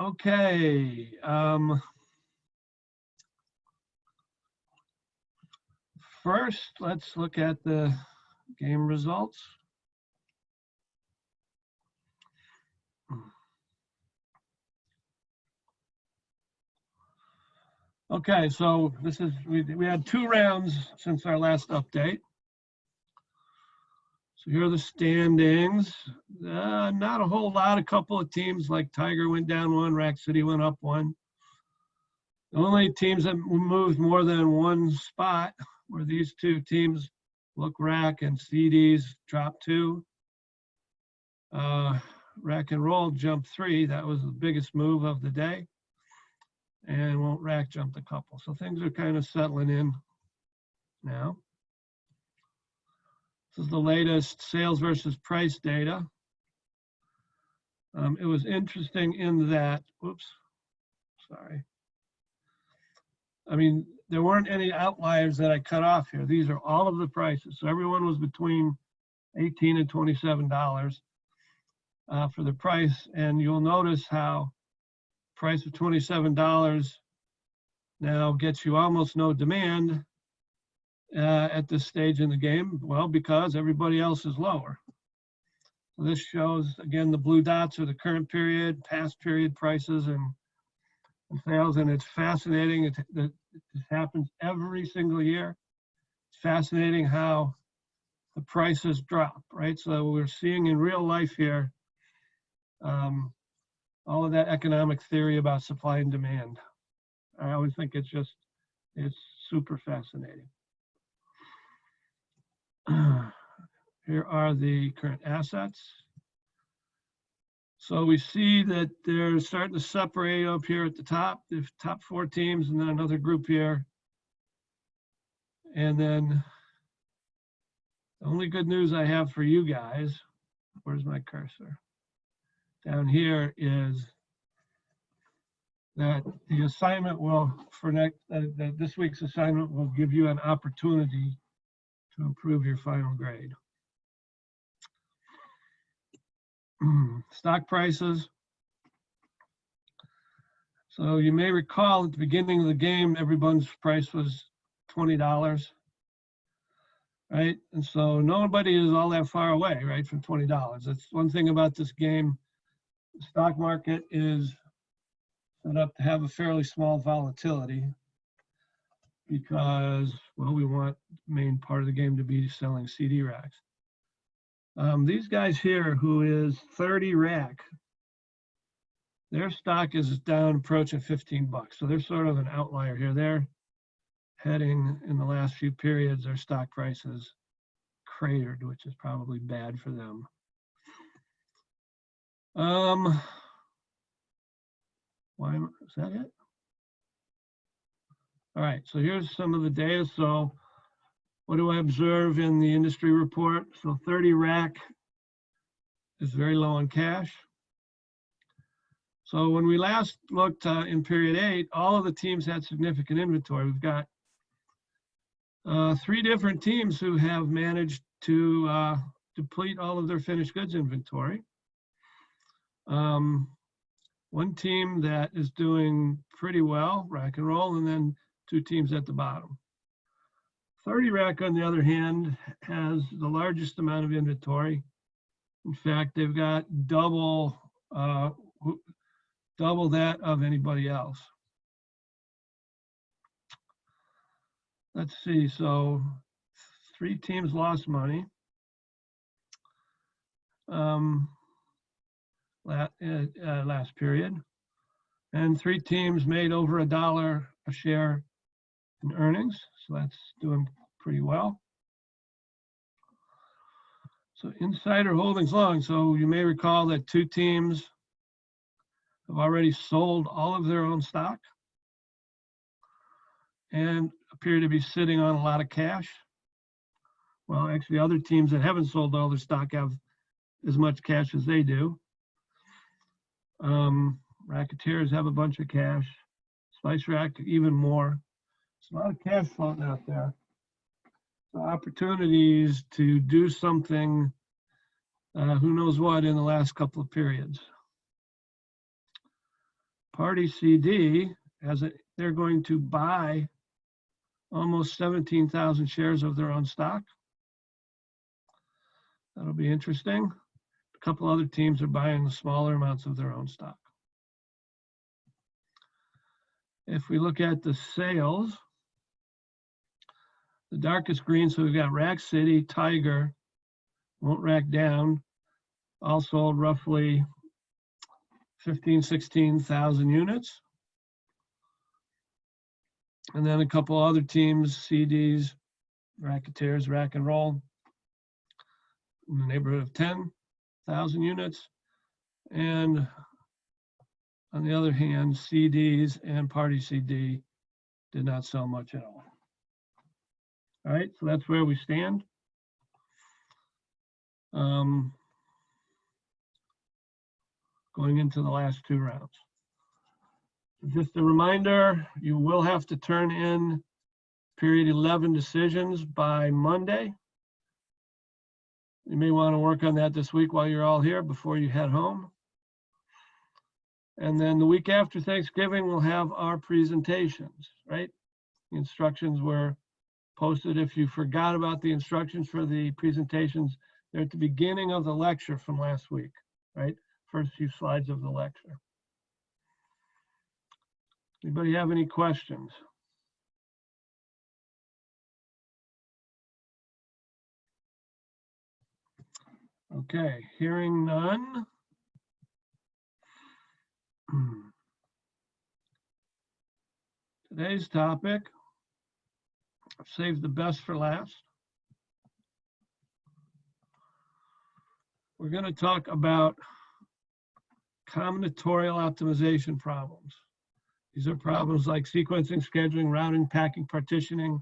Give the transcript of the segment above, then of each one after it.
Okay. First, let's look at the game results. Okay, so this is we had 2 rounds since our last update. So here are the standings. Not a whole lot. A couple of teams like Tiger went down 1, Rack City went up 1. The only teams that moved more than 1 spot were these 2 teams, Look Rack and CDs dropped 2. Rack and Roll jumped 3. That was the biggest move of the day. And Won't Rack jumped a couple. So things are kind of settling in now. This is the latest sales versus price data. It was interesting in that, whoops, sorry. I mean, there weren't any outliers that I cut off here. These are all of the prices. So everyone was between $18 and $27 for the price. And you'll notice how price of $27 now gets you almost no demand at this stage in the game. Well, because everybody else is lower. So this shows, again, the blue dots are the current period, past period prices and sales. And it's fascinating. It happens every single year. It's fascinating how the prices drop, right? So we're seeing in real life here, all of that economic theory about supply and demand. I always think it's super fascinating. Here are the current assets. So we see that they're starting to separate up here at the top, the top 4 teams, and then another group here. And then the only good news I have for you guys, where's my cursor? Down here is that the assignment will, this week's assignment will give you an opportunity to improve your final grade. Stock prices. So you may recall at the beginning of the game, everyone's price was $20, right? And so nobody is all that far away, right, from $20. That's one thing about this game. The stock market is set up to have a fairly small volatility because, well, we want the main part of the game to be selling CD racks. These guys here, who is 30 rack, their stock is down approaching 15 bucks. So they're sort of an outlier here. They're heading in the last few periods, their stock prices cratered, which is probably bad for them. Is that it? All right, so here's some of the data. So what do I observe in the industry report? So 30 rack is very low on cash. So when we last looked in period 8, all of the teams had significant inventory. We've got 3 different teams who have managed to deplete all of their finished goods inventory. One team that is doing pretty well, Rack and Roll, and then 2 teams at the bottom. 30 rack, on the other hand, has the largest amount of inventory. In fact, they've got double that of anybody else. Let's see, so 3 teams lost money. Last period. And 3 teams made over $1 a share in earnings. So that's doing pretty well. So insider holdings long. So you may recall that 2 teams have already sold all of their own stock and appear to be sitting on a lot of cash. Well, actually, other teams that haven't sold all their stock have as much cash as they do. Racketeers have a bunch of cash. Spice Rack, even more. There's a lot of cash floating out there. So opportunities to do something, who knows what, in the last couple of periods. Party CD, they're going to buy almost 17,000 shares of their own stock. That'll be interesting. A couple other teams are buying the smaller amounts of their own stock. If we look at the sales, the darkest green, so we've got Rack City, Tiger, won't rack down, all sold roughly 16,000 units. And then a couple other teams, CDs, Racketeers, Rack and Roll, in the neighborhood of 10,000 units. And on the other hand, CDs and Party CD did not sell much at all. All right, so that's where we stand. Going into the last two rounds. Just a reminder, you will have to turn in period 11 decisions by Monday. You may want to work on that this week while you're all here before you head home. And then the week after Thanksgiving, we'll have our presentations, right? The instructions were posted. If you forgot about the instructions for the presentations, they're at the beginning of the lecture from last week, right? First few slides of the lecture. Anybody have any questions? Okay, hearing none. Today's topic, I've saved the best for last. We're going to talk about combinatorial optimization problems. These are problems like sequencing, scheduling, routing, packing, partitioning.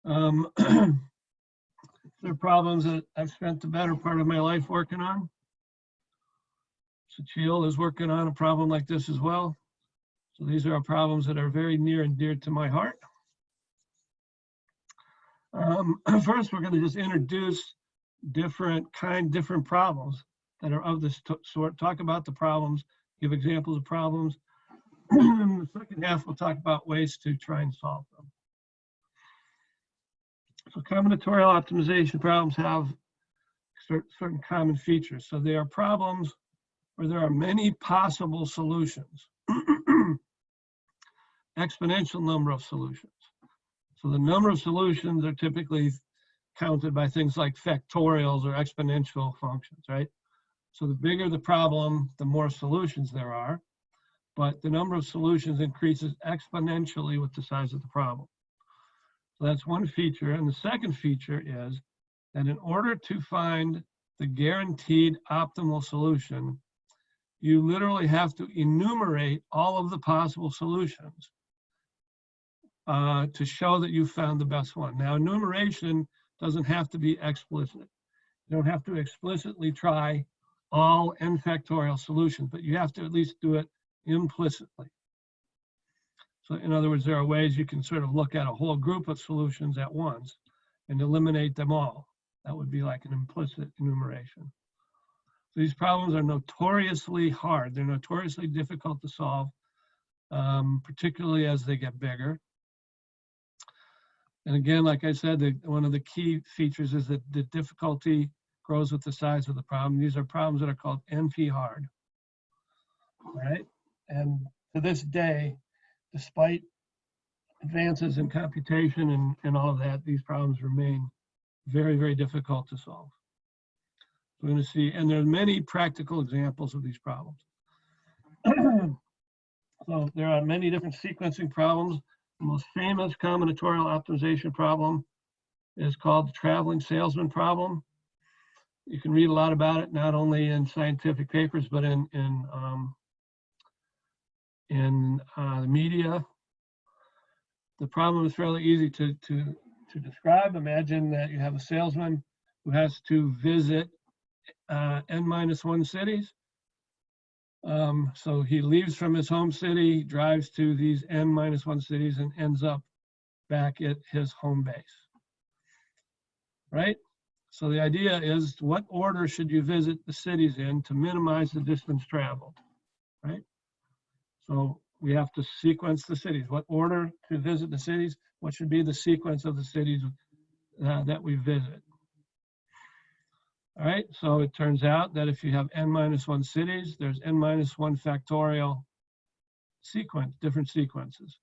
They're problems that I've spent the better part of my life working on. Suchil is working on a problem like this as well. So these are problems that are very near and dear to my heart. First, we're going to just introduce different problems that are of this sort, talk about the problems, give examples of problems. In the second half, we'll talk about ways to try and solve them. So combinatorial optimization problems have certain common features. So they are problems where there are many possible solutions, exponential number of solutions. So the number of solutions are typically counted by things like factorials or exponential functions, right? So the bigger the problem, the more solutions there are, but the number of solutions increases exponentially with the size of the problem. So that's one feature. And the second feature is that in order to find the guaranteed optimal solution, you literally have to enumerate all of the possible solutions to show that you found the best one. Now, enumeration doesn't have to be explicit. You don't have to explicitly try all n factorial solutions, but you have to at least do it implicitly. So in other words, there are ways you can sort of look at a whole group of solutions at once and eliminate them all. That would be like an implicit enumeration. So these problems are notoriously hard. They're notoriously difficult to solve, particularly as they get bigger. And again, like I said, one of the key features is that the difficulty grows with the size of the problem. These are problems that are called NP hard, right? And to this day, despite advances in computation and all of that, these problems remain very, very difficult to solve. We're going to see, and there are many practical examples of these problems. So there are many different sequencing problems. The most famous combinatorial optimization problem is called the traveling salesman problem. You can read a lot about it, not only in scientific papers, but in the media. The problem is fairly easy to describe. Imagine that you have a salesman who has to visit n-1 cities. So he leaves from his home city, drives to these n-1 cities, and ends up back at his home base, right? So the idea is, what order should you visit the cities in to minimize the distance traveled, right? So we have to sequence the cities. What order to visit the cities? What should be the sequence of the cities that we visit? All right, so it turns out that if you have n-1 cities, there's n-1 factorial different sequences.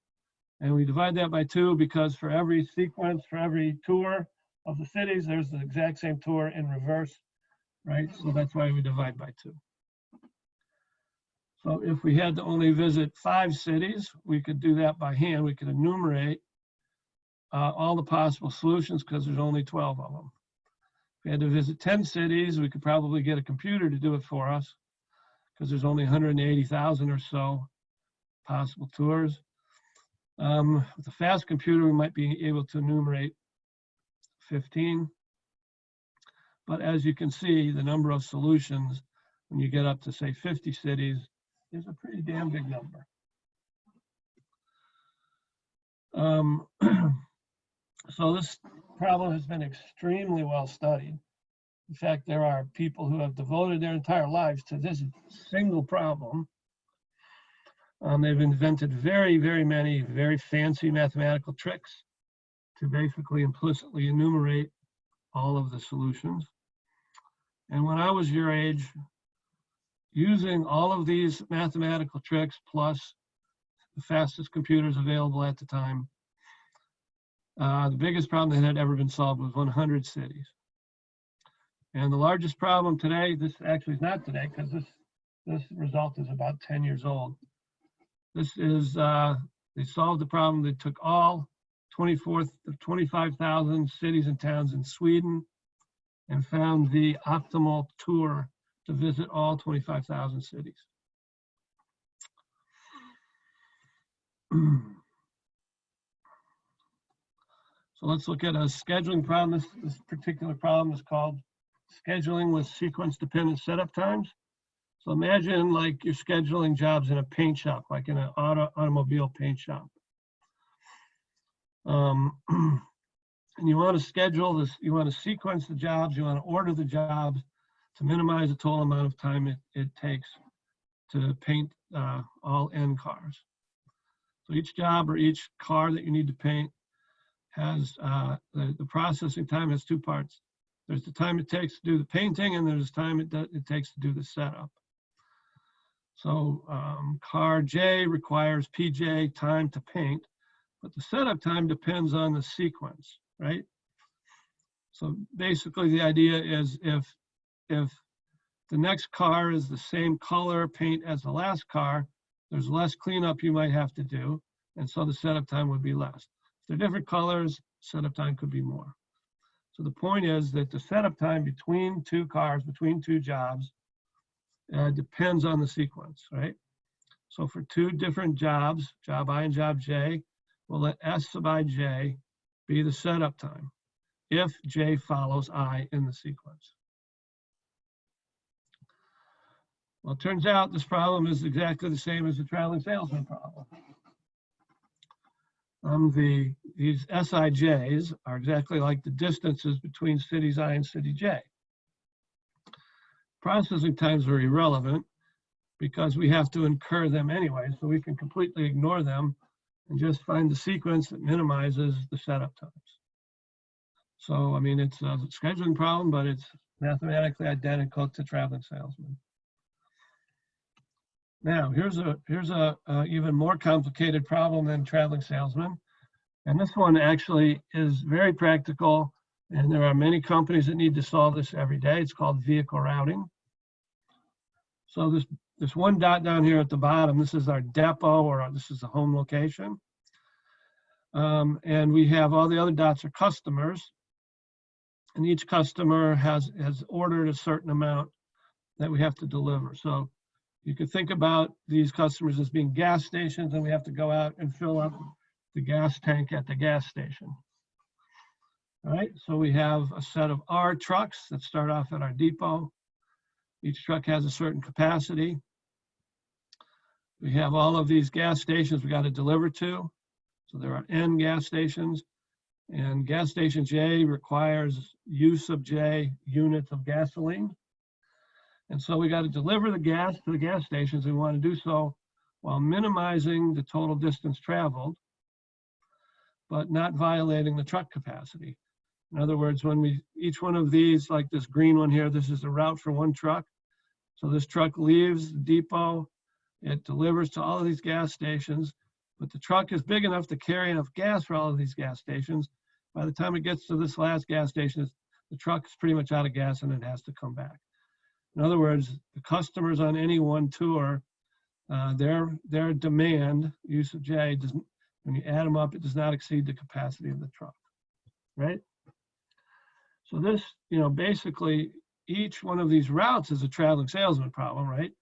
And we divide that by 2 because for every sequence, for every tour of the cities, there's the exact same tour in reverse, right? So that's why we divide by 2. So if we had to only visit 5 cities, we could do that by hand. We could enumerate all the possible solutions because there's only 12 of them. If we had to visit 10 cities, we could probably get a computer to do it for us because there's only 180,000 or so possible tours. With a fast computer, we might be able to enumerate 15. But as you can see, the number of solutions when you get up to, say, 50 cities is a pretty damn big number. So this problem has been extremely well studied. In fact, there are people who have devoted their entire lives to this single problem. They've invented very, very many very fancy mathematical tricks to basically implicitly enumerate all of the solutions. And when I was your age, using all of these mathematical tricks plus the fastest computers available at the time, the biggest problem that had ever been solved was 100 cities. And the largest problem today, this actually is not today because this result is about 10 years old. This is, they solved the problem. They took all 25,000 cities and towns in Sweden and found the optimal tour to visit all 25,000 cities. So let's look at a scheduling problem. This particular problem is called scheduling with sequence-dependent setup times. So imagine like you're scheduling jobs in a paint shop, like in an automobile paint shop. And you want to schedule this, you want to sequence the jobs, you want to order the jobs to minimize the total amount of time it takes to paint all N cars. So each job or each car that you need to paint has, the processing time has 2 parts. There's the time it takes to do the painting, and there's the time it takes to do the setup. So car J requires PJ time to paint, but the setup time depends on the sequence, right? So basically the idea is if the next car is the same color paint as the last car, there's less cleanup you might have to do, and so the setup time would be less. If they're different colors, setup time could be more. So the point is that the setup time between 2 cars, between 2 jobs, depends on the sequence, right? So for 2 different jobs, job I and job J, we'll let S sub ij be the setup time if J follows I in the sequence. Well, it turns out this problem is exactly the same as the traveling salesman problem. These SIJs are exactly like the distances between cities I and city J. Processing times are irrelevant because we have to incur them anyway, so we can completely ignore them and just find the sequence that minimizes the setup times. So, I mean, it's a scheduling problem, but it's mathematically identical to traveling salesman. Now, here's a even more complicated problem than traveling salesman. And this one actually is very practical, and there are many companies that need to solve this every day. It's called vehicle routing. So this one dot down here at the bottom, this is our depot, or this is the home location. And we have all the other dots are customers, and each customer has ordered a certain amount that we have to deliver. So you could think about these customers as being gas stations, and we have to go out and fill up the gas tank at the gas station. All right, so we have a set of R trucks that start off at our depot. Each truck has a certain capacity. We have all of these gas stations we got to deliver to. So there are N gas stations, and gas station J requires use of J units of gasoline. And so we got to deliver the gas to the gas stations. We want to do so while minimizing the total distance traveled, but not violating the truck capacity. In other words, when each one of these, like this green one here, this is a route for one truck. So this truck leaves the depot, it delivers to all of these gas stations, but the truck is big enough to carry enough gas for all of these gas stations. By the time it gets to this last gas station, the truck is pretty much out of gas and it has to come back. In other words, the customers on any one tour, their demand, use of J, when you add them up, it does not exceed the capacity of the truck, right? So this, basically each one of these routes is a traveling salesman problem, right?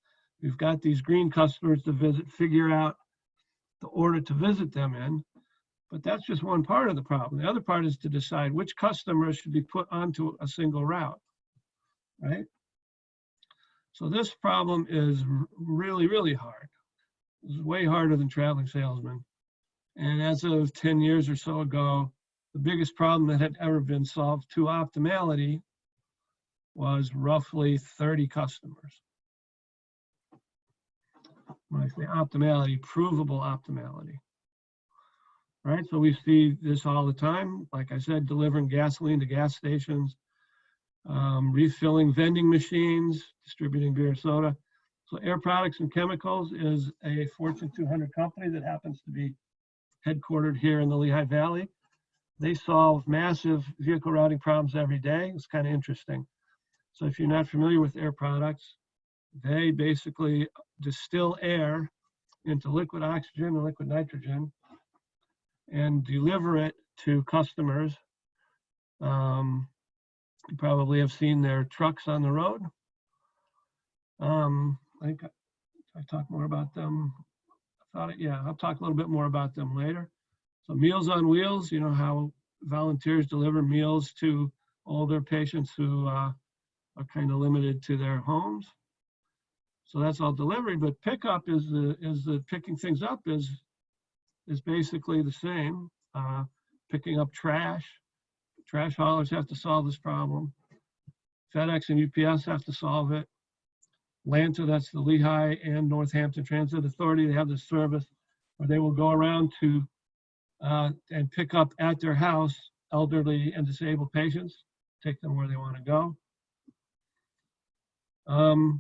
We've got these green customers to visit, figure out the order to visit them in, but that's just one part of the problem. The other part is to decide which customers should be put onto a single route, right? So this problem is really, really hard. It's way harder than traveling salesman. And as of 10 years or so ago, the biggest problem that had ever been solved to optimality was roughly 30 customers. When I say optimality, provable optimality. Right, so we see this all the time. Like I said, delivering gasoline to gas stations, refilling vending machines, distributing beer, soda. So Air Products and Chemicals is a Fortune 200 company that happens to be headquartered here in the Lehigh Valley. They solve massive vehicle routing problems every day. It's kind of interesting. So if you're not familiar with Air Products, they basically distill air into liquid oxygen and liquid nitrogen and deliver it to customers. You probably have seen their trucks on the road. I think I talk more about them. I'll talk a little bit more about them later. So Meals on Wheels, how volunteers deliver meals to older patients who are kind of limited to their homes. So that's all delivery, but pickup is the picking things up is basically the same. Picking up trash. Trash haulers have to solve this problem. FedEx and UPS have to solve it. LANTA, that's the Lehigh and Northampton Transit Authority, they have this service where they will go around to and pick up at their house elderly and disabled patients, take them where they want to go.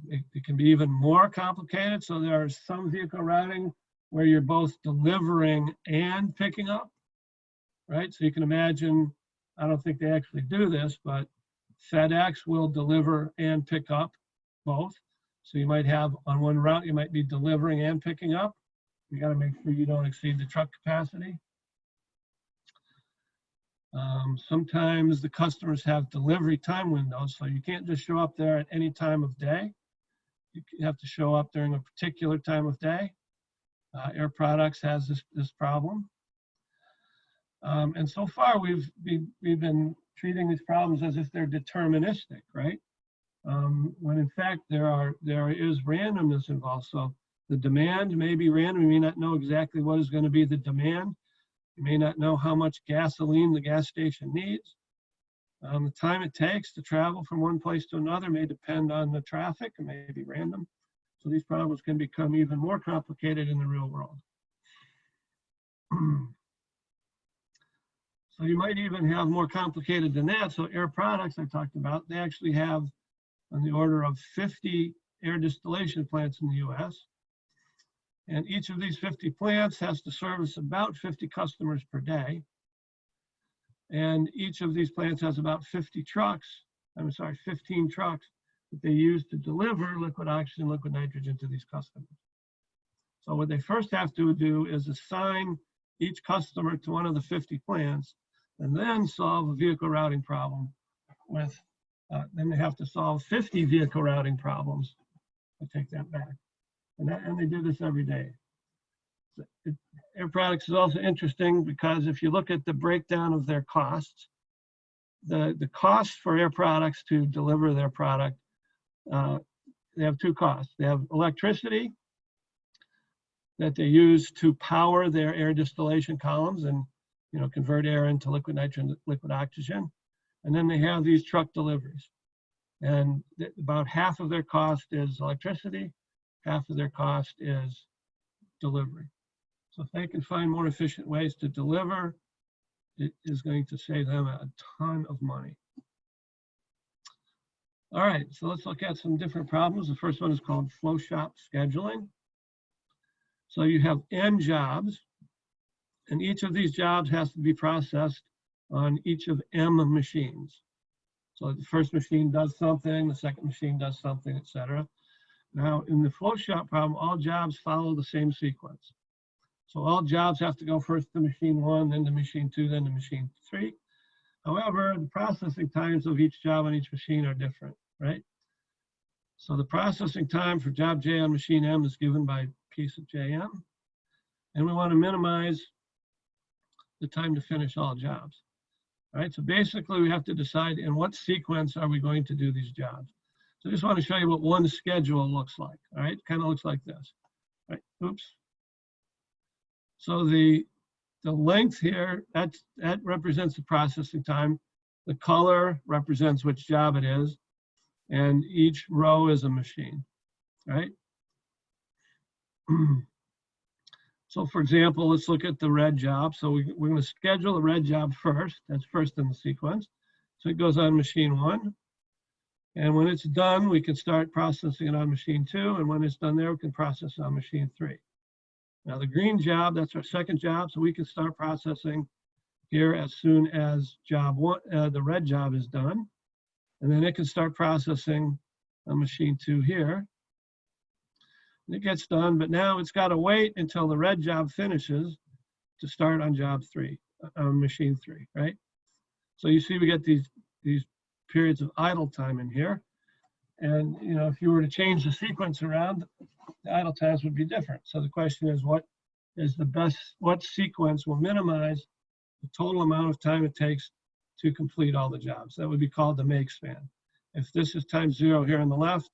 It can be even more complicated. So there are some vehicle routing where you're both delivering and picking up, right? So you can imagine, I don't think they actually do this, but FedEx will deliver and pick up both. So you might have on one route, you might be delivering and picking up. You got to make sure you don't exceed the truck capacity. Sometimes the customers have delivery time windows, so you can't just show up there at any time of day. You have to show up during a particular time of day. Air Products has this problem. And so far, we've been treating these problems as if they're deterministic, right? When in fact there is randomness involved. So the demand may be random. You may not know exactly what is going to be the demand. You may not know how much gasoline the gas station needs. The time it takes to travel from one place to another may depend on the traffic. It may be random. So these problems can become even more complicated in the real world. So you might even have more complicated than that. So Air Products I talked about, they actually have on the order of 50 air distillation plants in the US. And each of these 50 plants has to service about 50 customers per day. And each of these plants has about 15 trucks that they use to deliver liquid oxygen, liquid nitrogen to these customers. So what they first have to do is assign each customer to one of the 50 plants and then solve a vehicle routing problem with, then they have to solve 50 vehicle routing problems. I take that back. And they do this every day. Air Products is also interesting because if you look at the breakdown of their costs, the cost for Air Products to deliver their product, they have two costs. They have electricity that they use to power their air distillation columns and convert air into liquid nitrogen, liquid oxygen. And then they have these truck deliveries. And about half of their cost is electricity, half of their cost is delivery. So if they can find more efficient ways to deliver, it is going to save them a ton of money. All right, so let's look at some different problems. The first one is called flow shop scheduling. So you have N jobs, and each of these jobs has to be processed on each of M machines. So the first machine does something, the second machine does something, etc. Now, in the flow shop problem, all jobs follow the same sequence. So all jobs have to go first to machine 1, then to machine 2, then to machine 3. However, the processing times of each job on each machine are different, right? So the processing time for job J on machine M is given by piece of JM. And we want to minimize the time to finish all jobs. All right, so basically we have to decide in what sequence are we going to do these jobs. So I just want to show you what one schedule looks like. All right, kind of looks like this. All right, oops. So the length here, that represents the processing time. The color represents which job it is. And each row is a machine, right? So for example, let's look at the red job. So we're going to schedule the red job first. That's first in the sequence. So it goes on machine 1. And when it's done, we can start processing it on machine 2. And when it's done there, we can process it on machine 3. Now the green job, that's our second job. So we can start processing here as soon as job 1, the red job is done. And then it can start processing on machine 2 here. And it gets done, but now it's got to wait until the red job finishes to start on job 3, on machine 3, right? So you see we get these periods of idle time in here. And you know, if you were to change the sequence around, the idle times would be different. So the question is, what is the best, what sequence will minimize the total amount of time it takes to complete all the jobs? That would be called the make span. If this is time 0 here on the left,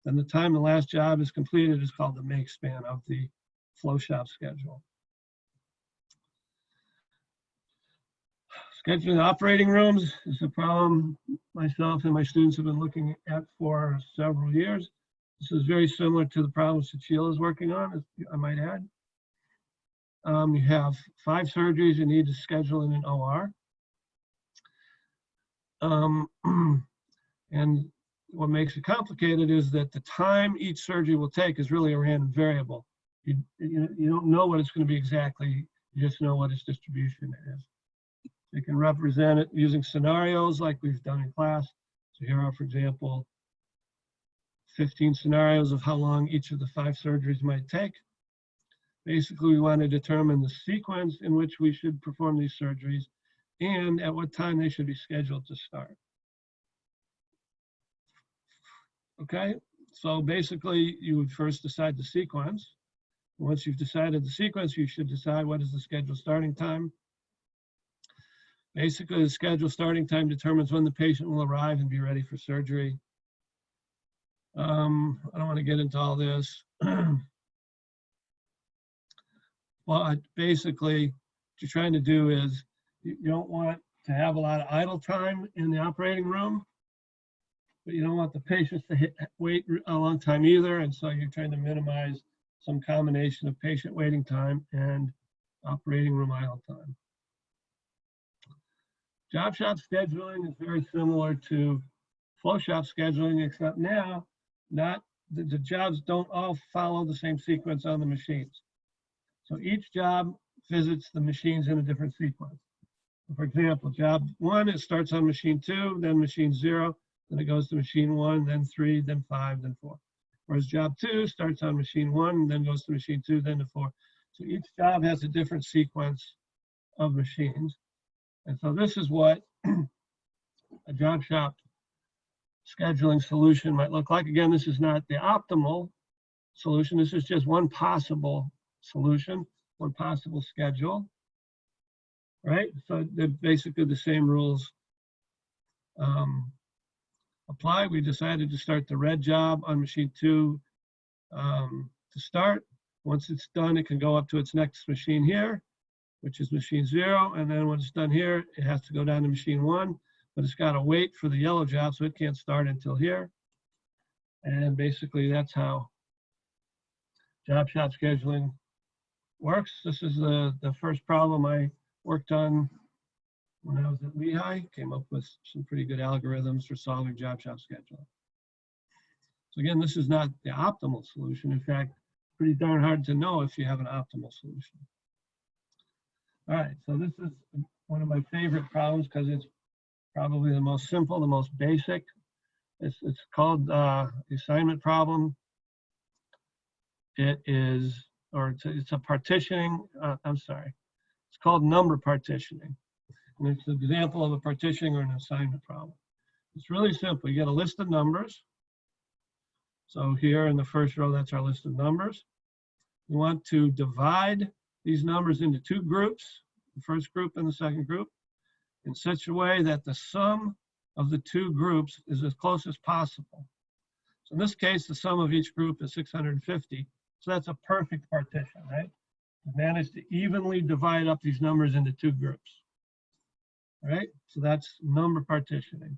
then the time the last job is completed is called the make span of the flow shop schedule. Scheduling operating rooms is a problem myself and my students have been looking at for several years. This is very similar to the problems that Sheila is working on, I might add. You have 5 surgeries you need to schedule in an OR. And what makes it complicated is that the time each surgery will take is really a random variable. You don't know what it's going to be exactly, you just know what its distribution is. You can represent it using scenarios like we've done in class. So here are, for example, 15 scenarios of how long each of the 5 surgeries might take. Basically, we want to determine the sequence in which we should perform these surgeries and at what time they should be scheduled to start. Okay, so basically you would first decide the sequence. Once you've decided the sequence, you should decide what is the scheduled starting time. Basically, the scheduled starting time determines when the patient will arrive and be ready for surgery. I don't want to get into all this. But basically, what you're trying to do is you don't want to have a lot of idle time in the operating room, but you don't want the patients to wait a long time either. And so you're trying to minimize some combination of patient waiting time and operating room idle time. Job shop scheduling is very similar to flow shop scheduling, except now the jobs don't all follow the same sequence on the machines. So each job visits the machines in a different sequence. For example, job 1, it starts on machine 2, then machine 0, then it goes to machine 1, then 3, then 5, then 4. Whereas job 2 starts on machine 1, then goes to machine 2, then to 4. So each job has a different sequence of machines. And so this is what a job shop scheduling solution might look like. Again, this is not the optimal solution. This is just one possible solution, one possible schedule, right? So they're basically the same rules apply. We decided to start the red job on machine 2 to start. Once it's done, it can go up to its next machine here, which is machine 0. And then when it's done here, it has to go down to machine 1, but it's got to wait for the yellow job, so it can't start until here. And basically, that's how job shop scheduling works. This is the first problem I worked on when I was at Lehigh. Came up with some pretty good algorithms for solving job shop scheduling. So again, this is not the optimal solution. In fact, pretty darn hard to know if you have an optimal solution. All right, so this is one of my favorite problems because it's probably the most simple, the most basic. It's called the assignment problem. It is, or it's a partitioning, I'm sorry. It's called number partitioning. And it's an example of a partitioning or an assignment problem. It's really simple. You get a list of numbers. So here in the first row, that's our list of numbers. We want to divide these numbers into two groups, the first group and the second group, in such a way that the sum of the two groups is as close as possible. So in this case, the sum of each group is 650. So that's a perfect partition, right? We managed to evenly divide up these numbers into two groups. All right, so that's number partitioning.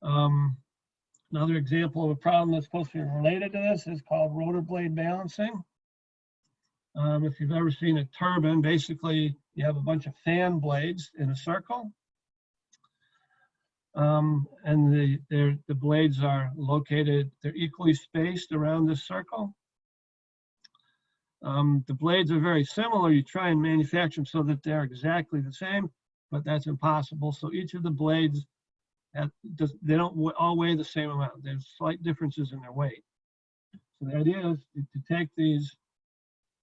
Another example of a problem that's closely related to this is called rotor blade balancing. If you've ever seen a turbine, basically you have a bunch of fan blades in a circle. And the blades are located, they're equally spaced around this circle. The blades are very similar. You try and manufacture them so that they're exactly the same, but that's impossible. So each of the blades, they don't all weigh the same amount. There's slight differences in their weight. So the idea is to take these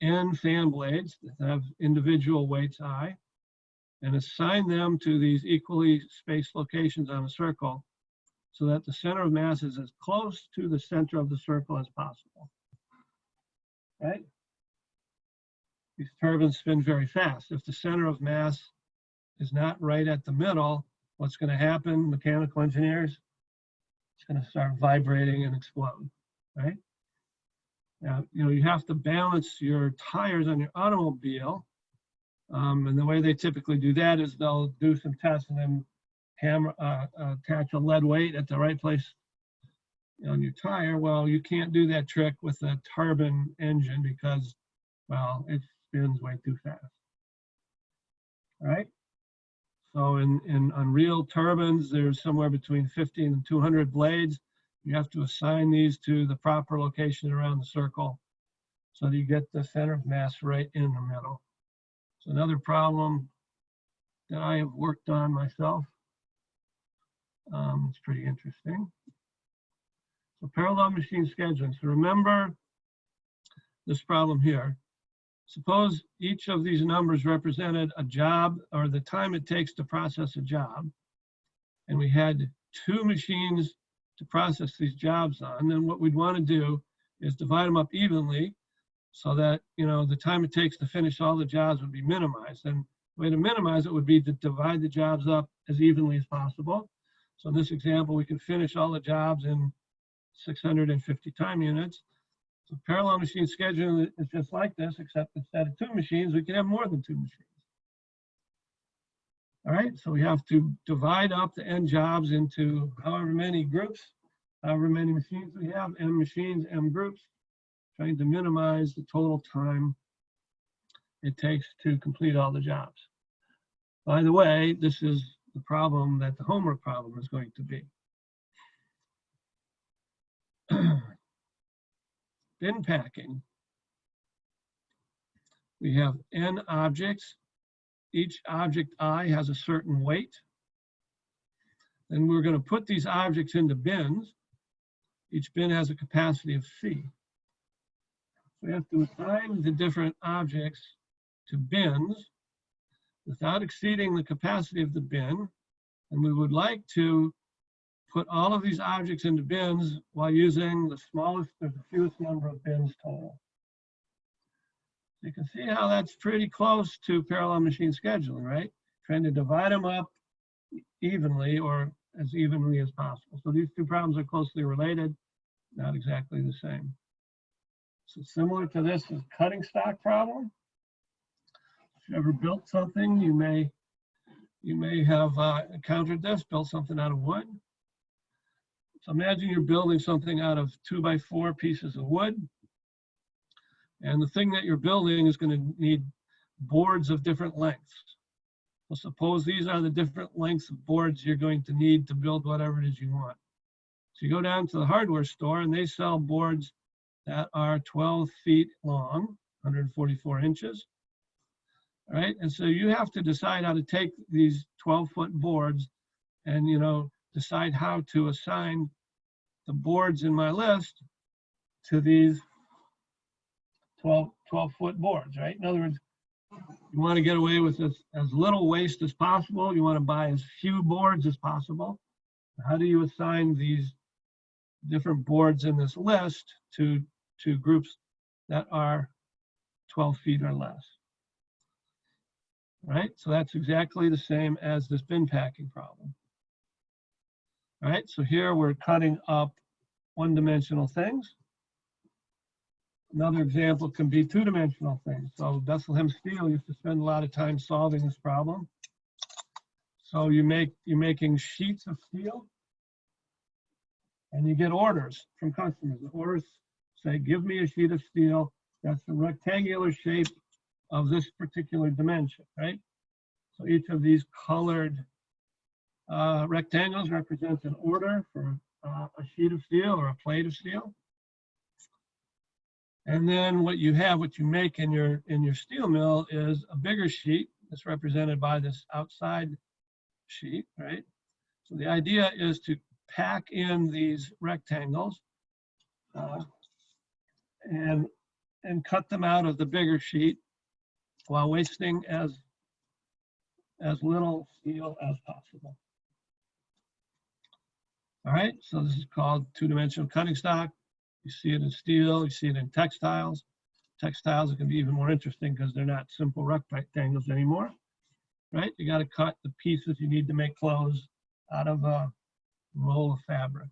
N fan blades that have individual weights I and assign them to these equally spaced locations on a circle so that the center of mass is as close to the center of the circle as possible. Right? These turbines spin very fast. If the center of mass is not right at the middle, what's going to happen, mechanical engineers? It's going to start vibrating and explode, right? Now, you have to balance your tires on your automobile. And the way they typically do that is they'll do some tests and then attach a lead weight at the right place on your tire. Well, you can't do that trick with a turbine engine because, well, it spins way too fast. All right? So on real turbines, there's somewhere between 50 and 200 blades. You have to assign these to the proper location around the circle so that you get the center of mass right in the middle. So another problem that I have worked on myself. It's pretty interesting. So parallel machine scheduling. So remember this problem here. Suppose each of these numbers represented a job or the time it takes to process a job. And we had two machines to process these jobs on. Then what we'd want to do is divide them up evenly so that, the time it takes to finish all the jobs would be minimized. And the way to minimize it would be to divide the jobs up as evenly as possible. So in this example, we can finish all the jobs in 650 time units. So parallel machine scheduling is just like this, except instead of two machines, we can have more than two machines. All right, so we have to divide up the N jobs into however many groups, however many machines we have, M machines, M groups, trying to minimize the total time it takes to complete all the jobs. By the way, this is the problem that the homework problem is going to be. Bin packing. We have N objects. Each object I has a certain weight. Then we're going to put these objects into bins. Each bin has a capacity of C. We have to assign the different objects to bins without exceeding the capacity of the bin. And we would like to put all of these objects into bins while using the smallest or the fewest number of bins total. You can see how that's pretty close to parallel machine scheduling, right? Trying to divide them up evenly or as evenly as possible. So these two problems are closely related, not exactly the same. So similar to this is cutting stock problem. If you ever built something, you may have encountered this, built something out of wood. So imagine you're building something out of 2x4 pieces of wood. And the thing that you're building is going to need boards of different lengths. So suppose these are the different lengths of boards you're going to need to build whatever it is you want. So you go down to the hardware store and they sell boards that are 12 feet long, 144 inches. All right, and so you have to decide how to take these 12-foot boards and, you know, decide how to assign the boards in my list to these 12-foot boards, right? In other words, you want to get away with as little waste as possible. You want to buy as few boards as possible. How do you assign these different boards in this list to groups that are 12 feet or less? Right? So that's exactly the same as this bin packing problem. All right, so here we're cutting up one-dimensional things. Another example can be two-dimensional things. So Bethlehem Steel used to spend a lot of time solving this problem. So you're making sheets of steel, and you get orders from customers. The orders say, give me a sheet of steel that's the rectangular shape of this particular dimension, right? So each of these colored rectangles represents an order for a sheet of steel or a plate of steel. And then what you make in your steel mill is a bigger sheet that's represented by this outside sheet, right? So the idea is to pack in these rectangles and cut them out of the bigger sheet while wasting as little steel as possible. All right, so this is called two-dimensional cutting stock. You see it in steel, you see it in textiles. Textiles can be even more interesting because they're not simple rectangles anymore, right? You got to cut the pieces you need to make clothes out of a roll of fabric.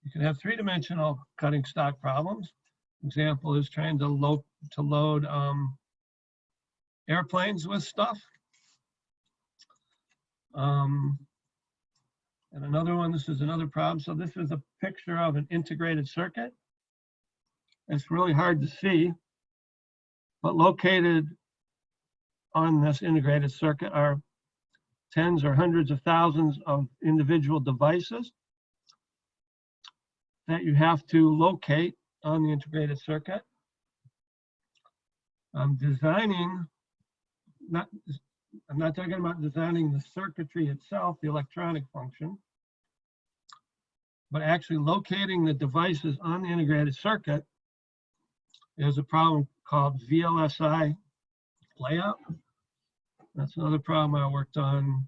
You can have three-dimensional cutting stock problems. Example is trying to load airplanes with stuff. And another one, this is another problem. So this is a picture of an integrated circuit. It's really hard to see, but located on this integrated circuit are tens or hundreds of thousands of individual devices that you have to locate on the integrated circuit. I'm not talking about designing the circuitry itself, the electronic function, but actually locating the devices on the integrated circuit is a problem called VLSI layout. That's another problem I worked on,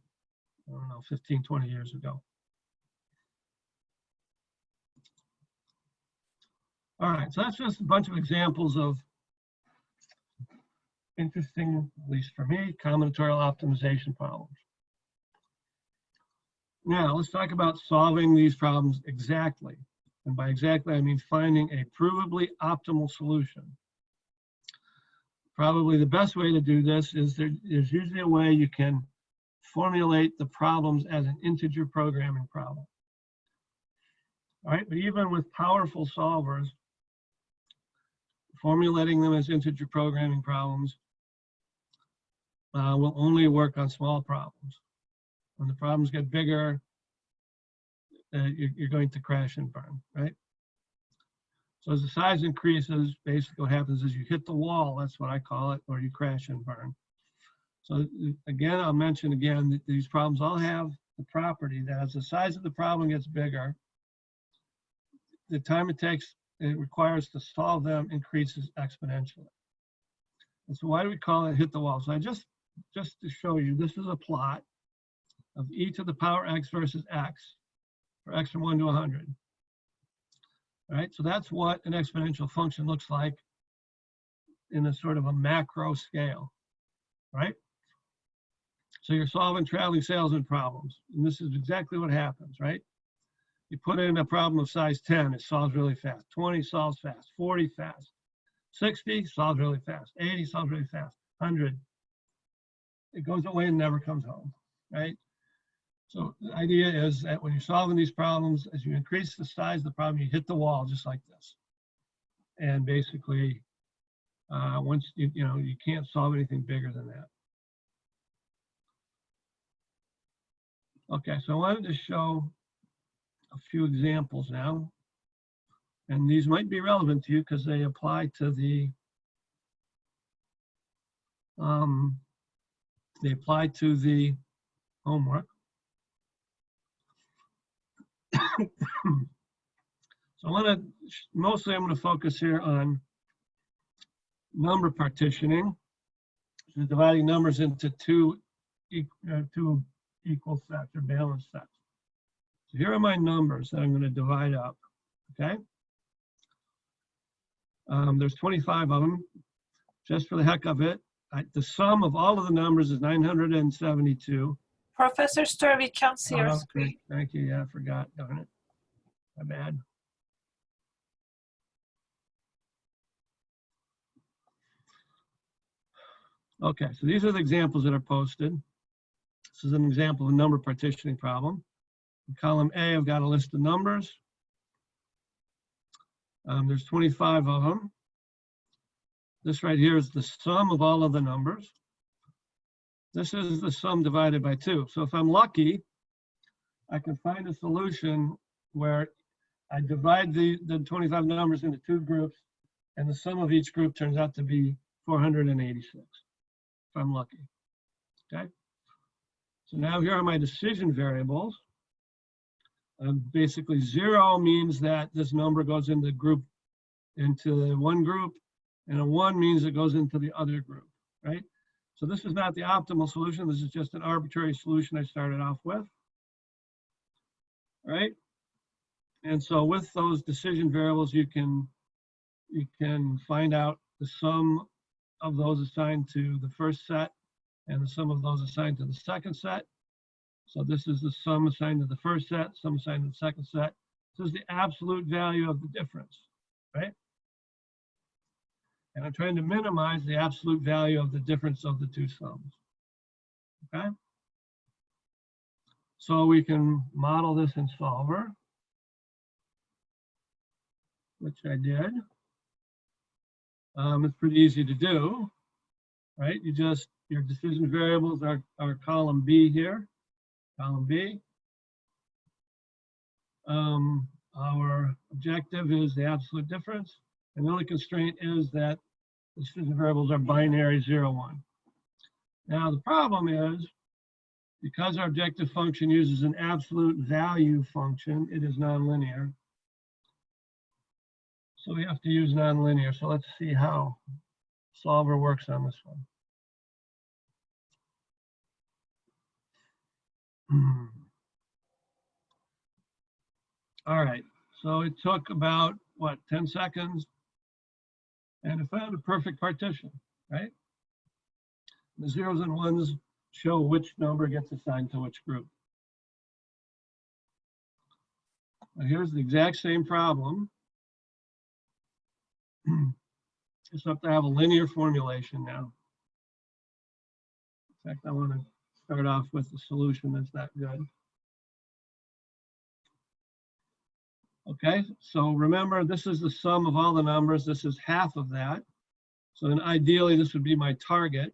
I don't know, 15, 20 years ago. All right, so that's just a bunch of examples of interesting, at least for me, combinatorial optimization problems. Now, let's talk about solving these problems exactly. And by exactly, I mean finding a provably optimal solution. Probably the best way to do this is there's usually a way you can formulate the problems as an integer programming problem. All right, but even with powerful solvers, formulating them as integer programming problems will only work on small problems. When the problems get bigger, you're going to crash and burn, right? So as the size increases, basically what happens is you hit the wall, that's what I call it, or you crash and burn. So again, I'll mention again that these problems all have the property that as the size of the problem gets bigger, the time it requires to solve them increases exponentially. And so why do we call it hit the wall? So just to show you, this is a plot of e to the power x versus x for x from 1 to 100. All right, so that's what an exponential function looks like in a sort of a macro scale, right? So you're solving traveling salesman problems, and this is exactly what happens, right? You put in a problem of size 10, it solves really fast. 20 solves fast, 40 fast, 60 solves really fast, 80 solves really fast, 100. It goes away and never comes home, right? So the idea is that when you're solving these problems, as you increase the size of the problem, you hit the wall just like this. And basically, once you can't solve anything bigger than that. Okay, so I wanted to show a few examples now, and these might be relevant to you because they apply to the homework. So I'm going to focus here on number partitioning, so dividing numbers into two equal sets or balanced sets. So here are my numbers that I'm going to divide up, okay? There's 25 of them. Just for the heck of it, the sum of all of the numbers is 972. Professor Stir, we can't see your screen. Thank you. Yeah, I forgot. Darn it. My bad. Okay, so these are the examples that are posted. This is an example of a number partitioning problem. In column A, I've got a list of numbers. There's 25 of them. This right here is the sum of all of the numbers. This is the sum divided by 2. So if I'm lucky, I can find a solution where I divide the 25 numbers into 2 groups, and the sum of each group turns out to be 486, if I'm lucky, okay? So now here are my decision variables. Basically 0 means that this number goes into one group, and a 1 means it goes into the other group, right? So this is not the optimal solution. This is just an arbitrary solution I started off with, right? And so with those decision variables, you can find out the sum of those assigned to the first set and the sum of those assigned to the second set. So this is the sum assigned to the first set, sum assigned to the second set. This is the absolute value of the difference, right? And I'm trying to minimize the absolute value of the difference of the two sums, okay? So we can model this in Solver, which I did. It's pretty easy to do, right? Your decision variables are column B here, column B. Our objective is the absolute difference, and the only constraint is that the decision variables are binary 0, 1. Now the problem is, because our objective function uses an absolute value function, it is nonlinear. So we have to use nonlinear. So let's see how Solver works on this one. All right, so it took about, what, 10 seconds? And it found a perfect partition, right? The zeros and ones show which number gets assigned to which group. Now here's the exact same problem. Just have to have a linear formulation now. In fact, I want to start off with a solution that's that good. Okay, so remember, this is the sum of all the numbers. This is half of that. So then ideally, this would be my target.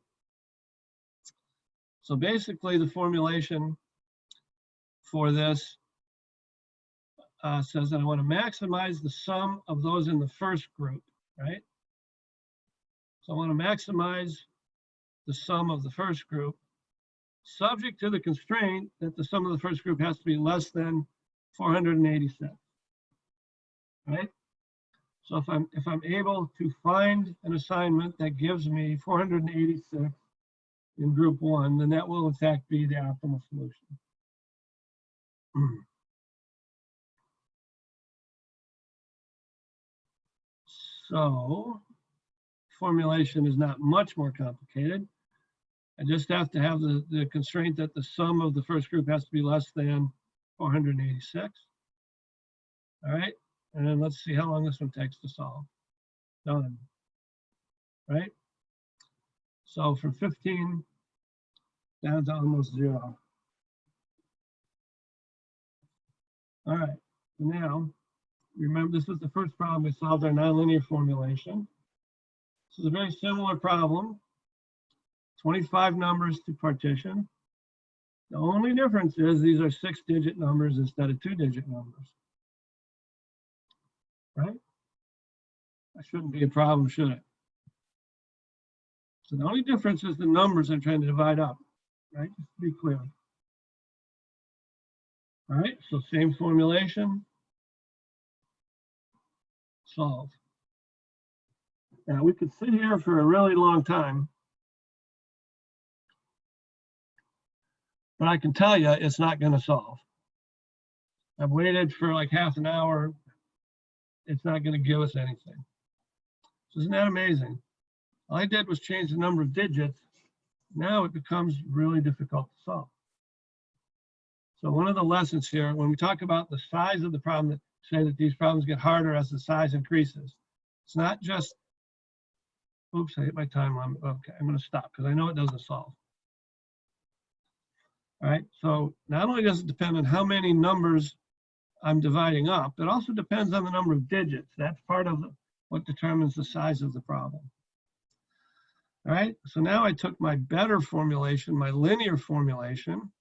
So basically, the formulation for this says that I want to maximize the sum of those in the first group, right? So I want to maximize the sum of the first group, subject to the constraint that the sum of the first group has to be less than 486, right? So if I'm able to find an assignment that gives me 486 in group 1, then that will in fact be the optimal solution. So formulation is not much more complicated. I just have to have the constraint that the sum of the first group has to be less than 486. All right, and then let's see how long this one takes to solve. Done, right? So from 15 down to almost 0. All right, now remember, this was the first problem we solved our nonlinear formulation. This is a very similar problem. 25 numbers to partition. The only difference is these are 6-digit numbers instead of 2-digit numbers. Right? That shouldn't be a problem, should it? So the only difference is the numbers I'm trying to divide up, right? Just to be clear. All right, so same formulation. Solve. Now we could sit here for a really long time, but I can tell you it's not going to solve. I've waited for like half an hour. It's not going to give us anything. So isn't that amazing? All I did was change the number of digits. Now it becomes really difficult to solve. So one of the lessons here, when we talk about the size of the problem, that say that these problems get harder as the size increases, it's not just, oops, I hit my time limit. Okay, I'm going to stop because I know it doesn't solve. All right, so not only does it depend on how many numbers I'm dividing up, it also depends on the number of digits. That's part of what determines the size of the problem. All right, so now I took my better formulation, my linear formulation,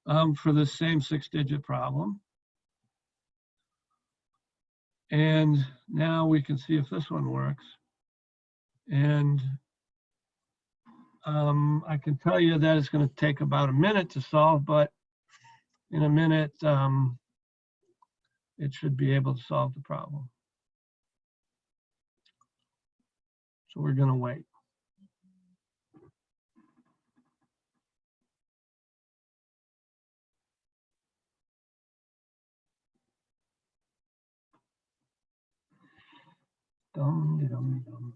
for this same 6-digit problem. And now we can see if this one works. And I can tell you that it's going to take about a minute to solve, but in a minute, it should be able to solve the problem. So we're going to wait. Dum, dum, dum.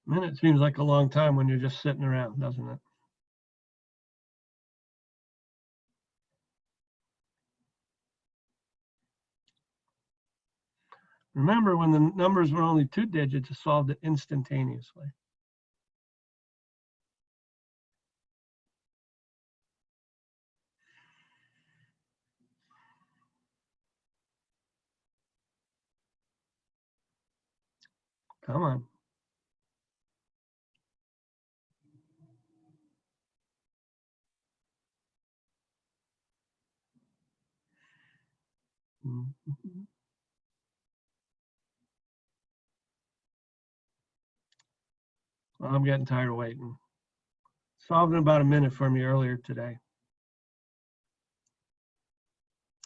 A minute seems like a long time when you're just sitting around, doesn't it? Remember, when the numbers were only 2 digits, it solved it instantaneously. Come on. Well, I'm getting tired of waiting. Solved in about a minute for me earlier today.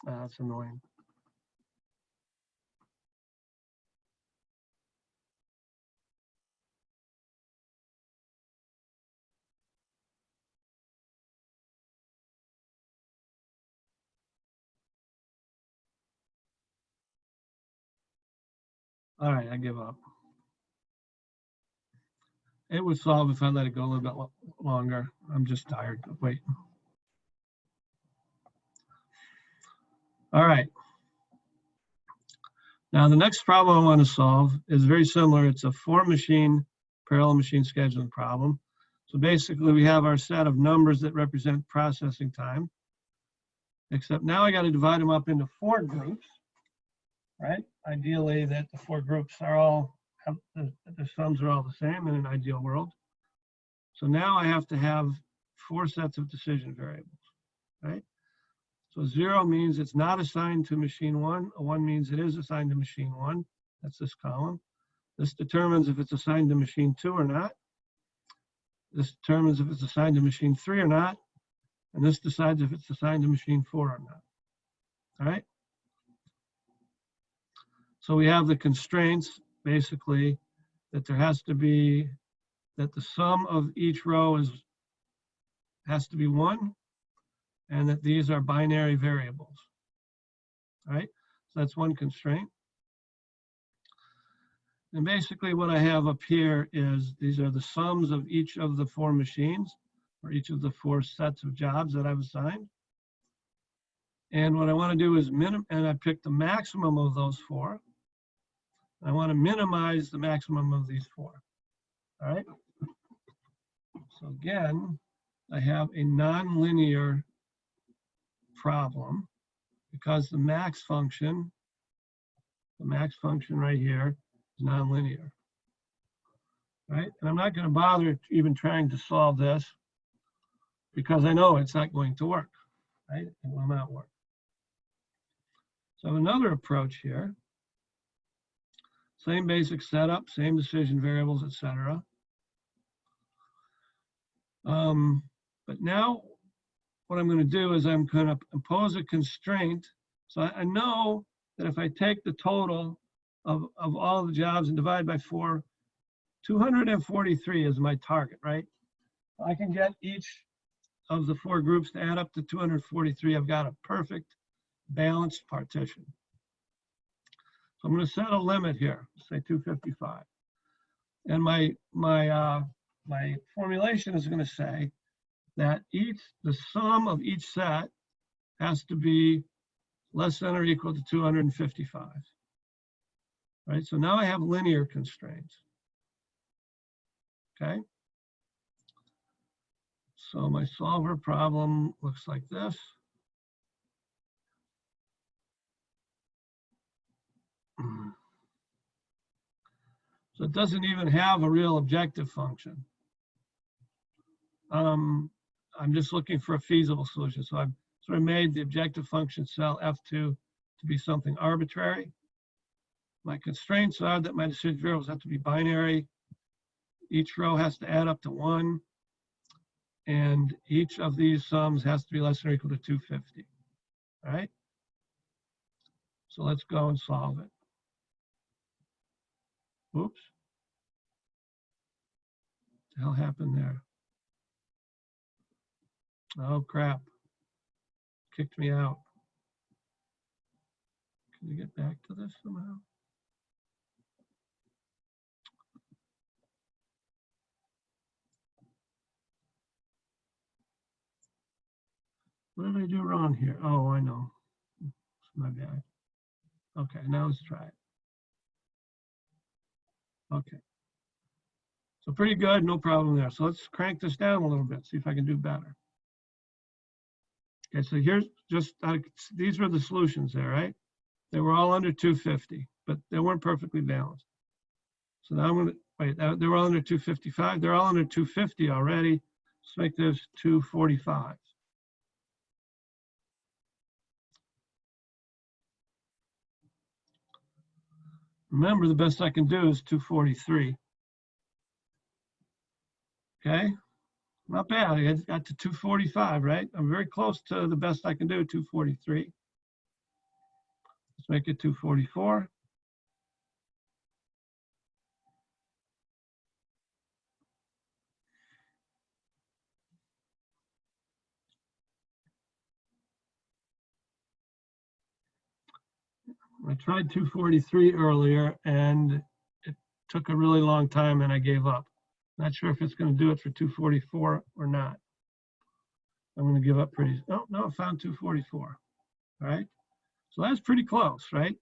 That's annoying. All right, I give up. It would solve if I let it go a little bit longer. I'm just tired of waiting. All right. Now the next problem I want to solve is very similar. It's a 4-machine parallel machine scheduling problem. So basically we have our set of numbers that represent processing time, except now I got to divide them up into 4 groups, right? Ideally that the 4 groups are all, the sums are all the same in an ideal world. So now I have to have 4 sets of decision variables, right? So 0 means it's not assigned to machine 1. A 1 means it is assigned to machine 1. That's this column. This determines if it's assigned to machine 2 or not. This determines if it's assigned to machine 3 or not. And this decides if it's assigned to machine 4 or not. All right? So we have the constraints, basically, that there has to be, that the sum of each row has to be 1, and that these are binary variables. All right? So that's one constraint. And basically what I have up here is these are the sums of each of the 4 machines, or each of the 4 sets of jobs that I've assigned. And what I want to do is and I pick the maximum of those 4. I want to minimize the maximum of these 4. All right. So again, I have a nonlinear problem because the max function right here is nonlinear. Right? And I'm not going to bother even trying to solve this because I know it's not going to work. Right? It will not work. So another approach here, same basic setup, same decision variables, etc. But now what I'm going to do is I'm going to impose a constraint. So I know that if I take the total of all the jobs and divide by 4, 243 is my target, right? I can get each of the 4 groups to add up to 243. I've got a perfect balanced partition. So I'm going to set a limit here, say 255. And my formulation is going to say that the sum of each set has to be less than or equal to 255. Right? So now I have linear constraints. Okay? So my solver problem looks like this. So it doesn't even have a real objective function. I'm just looking for a feasible solution. So I've sort of made the objective function cell F2 to be something arbitrary. My constraints are that my decision variables have to be binary. Each row has to add up to 1. And each of these sums has to be less than or equal to 250. All right? So let's go and solve it. Oops. What the hell happened there? Oh, crap. Kicked me out. Can we get back to this somehow? What did I do wrong here? Oh, I know. It's my bad. Okay, now let's try it. Okay. So pretty good, no problem there. So let's crank this down a little bit, see if I can do better. Okay, so here's just, these were the solutions there, right? They were all under 250, but they weren't perfectly balanced. So now I'm going to, wait, they were all under 255. They're all under 250 already. Let's make this 245. Remember, the best I can do is 243. Okay, not bad. I got to 245, right? I'm very close to the best I can do, 243. Let's make it 244. I tried 243 earlier and it took a really long time and I gave up. Not sure if it's going to do it for 244 or not. I'm going to give up pretty, oh, no, I found 244. All right. So that's pretty close, right?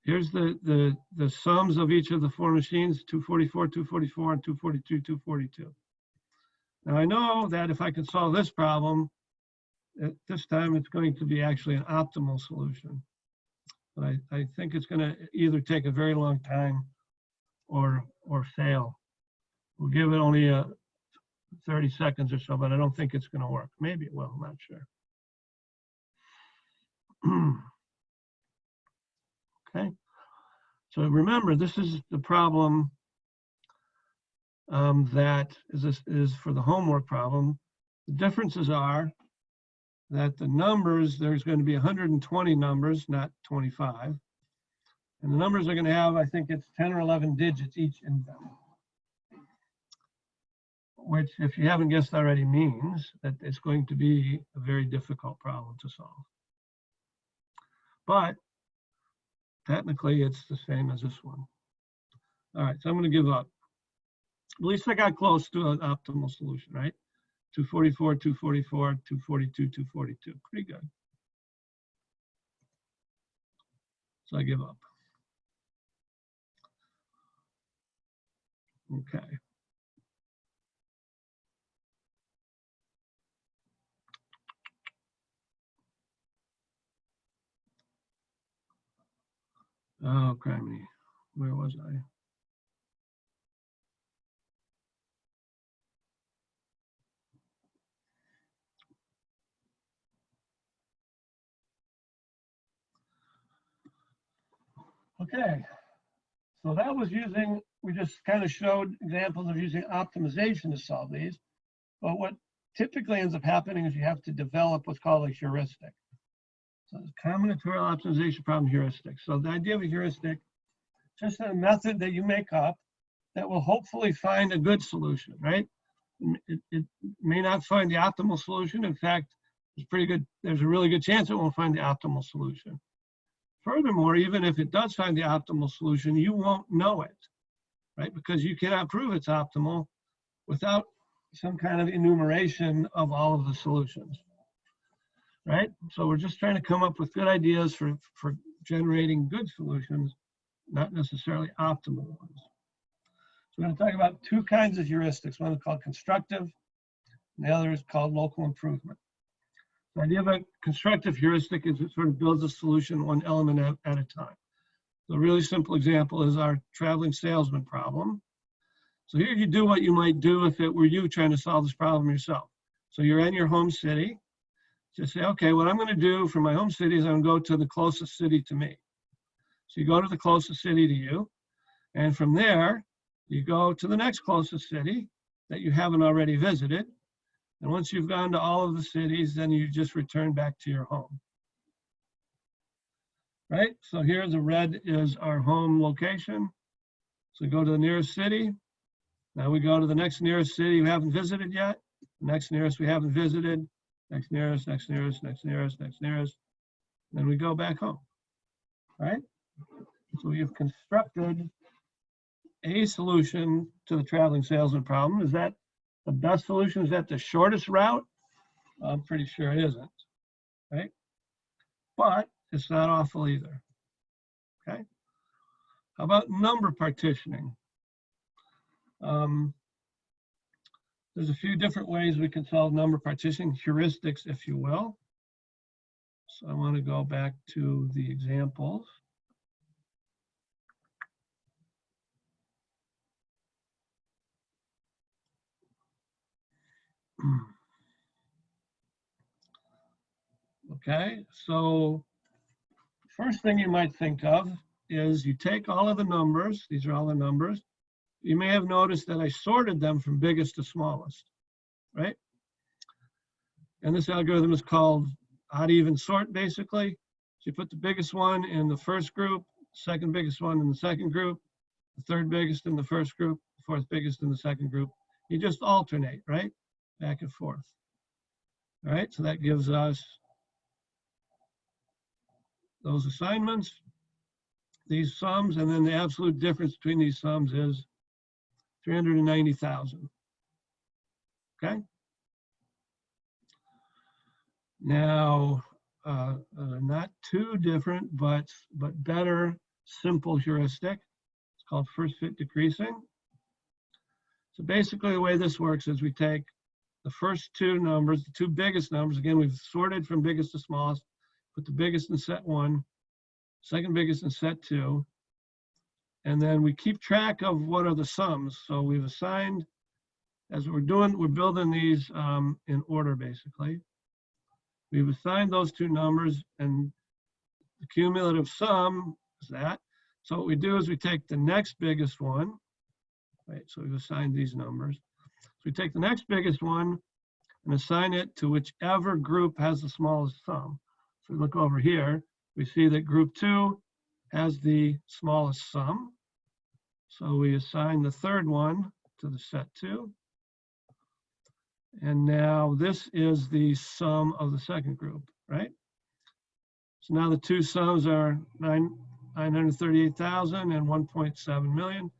Here's the sums of each of the 4 machines, 244, 244, and 242, 242. Now I know that if I can solve this problem, this time it's going to be actually an optimal solution. But I think it's going to either take a very long time or fail. We'll give it only 30 seconds or so, but I don't think it's going to work. Maybe it will, I'm not sure. Okay, so remember, this is the problem that is for the homework problem. The differences are that the numbers, there's going to be 120 numbers, not 25. And the numbers are going to have, I think it's 10 or 11 digits each in them. Which, if you haven't guessed already, means that it's going to be a very difficult problem to solve. But technically, it's the same as this one. All right, so I'm going to give up. At least I got close to an optimal solution, right? 244, 244, 242, 242. Pretty good. So I give up. Okay. Oh, criminy. Where was I? Okay. So that was using, we just kind of showed examples of using optimization to solve these. But what typically ends up happening is you have to develop what's called a heuristic. So it's combinatorial optimization problem heuristic. So the idea of a heuristic, just a method that you make up that will hopefully find a good solution, right? It may not find the optimal solution. In fact, there's a really good chance it won't find the optimal solution. Furthermore, even if it does find the optimal solution, you won't know it, right? Because you cannot prove it's optimal without some kind of enumeration of all of the solutions, right? So we're just trying to come up with good ideas for generating good solutions, not necessarily optimal ones. So we're going to talk about two kinds of heuristics. One is called constructive, and the other is called local improvement. The idea of a constructive heuristic is it sort of builds a solution one element at a time. So a really simple example is our traveling salesman problem. So here you do what you might do if it were you trying to solve this problem yourself. So you're in your home city. Just say, okay, what I'm going to do for my home city is I'm going to go to the closest city to me. So you go to the closest city to you, and from there, you go to the next closest city that you haven't already visited. And once you've gone to all of the cities, then you just return back to your home. Right? So here the red is our home location. So we go to the nearest city. Now we go to the next nearest city we haven't visited yet. The next nearest we haven't visited. Next nearest, next nearest, next nearest, next nearest. Then we go back home. Right? So we have constructed a solution to the traveling salesman problem. Is that the best solution? Is that the shortest route? I'm pretty sure it isn't, right? But it's not awful either, okay? How about number partitioning? There's a few different ways we can solve number partitioning, heuristics, if you will. So I want to go back to the examples. Okay, so first thing you might think of is you take all of the numbers, these are all the numbers. You may have noticed that I sorted them from biggest to smallest, right? And this algorithm is called odd even sort, basically. So you put the biggest one in the first group, second biggest one in the second group, the third biggest in the first group, the fourth biggest in the second group. You just alternate, right? Back and forth. All right, so that gives us those assignments, these sums, and then the absolute difference between these sums is 390,000. Okay. Now, not too different, but better, simple heuristic. It's called first fit decreasing. So basically the way this works is we take the first two numbers, the two biggest numbers. Again, we've sorted from biggest to smallest, put the biggest in set 1, second biggest in set 2, and then we keep track of what are the sums. So we've assigned, as we're building these in order, basically. We've assigned those two numbers, and the cumulative sum is that. So what we do is we take the next biggest one, right? So we've assigned these numbers. So we take the next biggest one and assign it to whichever group has the smallest sum. So we look over here, we see that group 2 has the smallest sum. So we assign the third one to the set 2. And now this is the sum of the second group, right? So now the two sums are 938,000 and 1.7 million.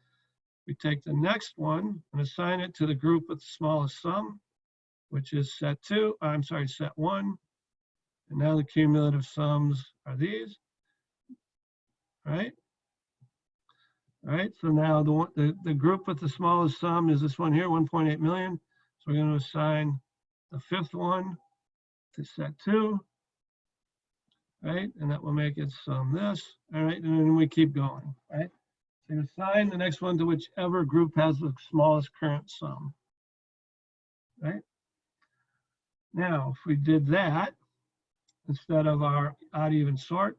We take the next one and assign it to the group with the smallest sum, which is set 1. And now the cumulative sums are these. right? All right, so now the group with the smallest sum is this one here, 1.8 million. So we're going to assign the fifth one to set 2, right? And that will make it sum this, all right? And then we keep going, right? So you assign the next one to whichever group has the smallest current sum, right? Now, if we did that, instead of our odd even sort,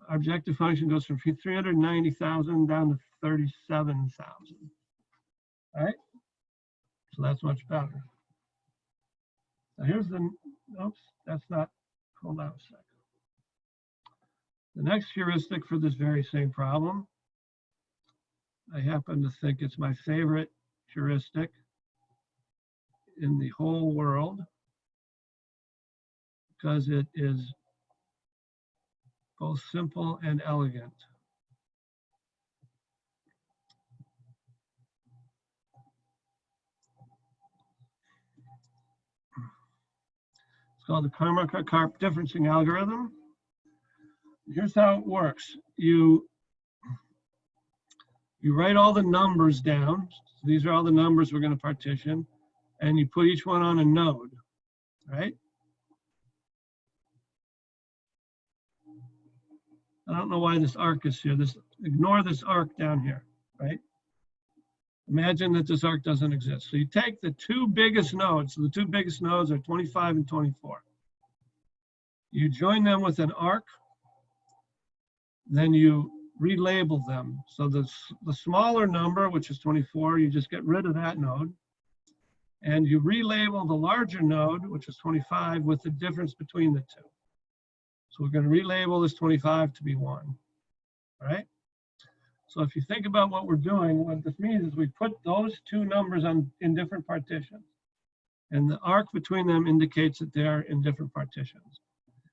our objective function goes from 390,000 down to 37,000, all right? So that's much better. Now here's the, oops, that's not, hold on a second. The next heuristic for this very same problem, I happen to think it's my favorite heuristic in the whole world because it is both simple and elegant. It's called the Karp differencing algorithm. Here's how it works. You write all the numbers down. So these are all the numbers we're going to partition, and you put each one on a node, right? I don't know why this arc is here. Ignore this arc down here, right? Imagine that this arc doesn't exist. So you take the two biggest nodes. So the two biggest nodes are 25 and 24. You join them with an arc. Then you relabel them. So the smaller number, which is 24, you just get rid of that node. And you relabel the larger node, which is 25, with the difference between the two. So we're going to relabel this 25 to be 1, all right? So if you think about what we're doing, what this means is we put those two numbers in different partitions. And the arc between them indicates that they're in different partitions.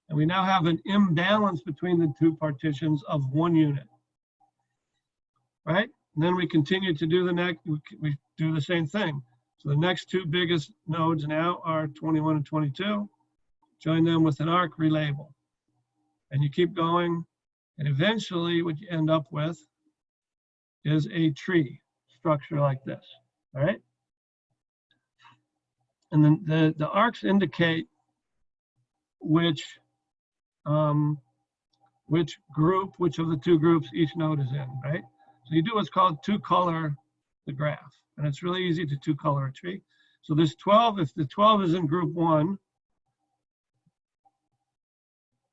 And we now have an imbalance between the two partitions of 1 unit, right? And then we continue to do the next, we do the same thing. So the next two biggest nodes now are 21 and 22. Join them with an arc, relabel. And you keep going, and eventually what you end up with is a tree structure like this, all right? And then the arcs indicate which of the two groups each node is in, right? So you do what's called two-color the graph, and it's really easy to two-color a tree. So this 12, if the 12 is in group 1,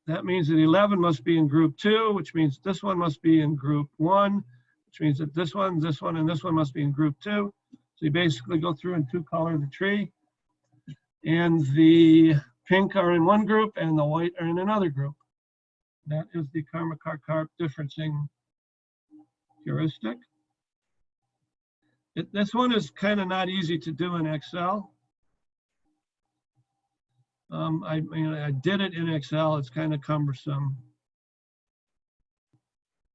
that means that 11 must be in group 2, which means this one must be in group 1, which means that this one, and this one must be in group 2. So you basically go through and two-color the tree, and the pink are in one group and the white are in another group. That is the Karp differencing heuristic. This one is kind of not easy to do in Excel. I did it in Excel. It's kind of cumbersome.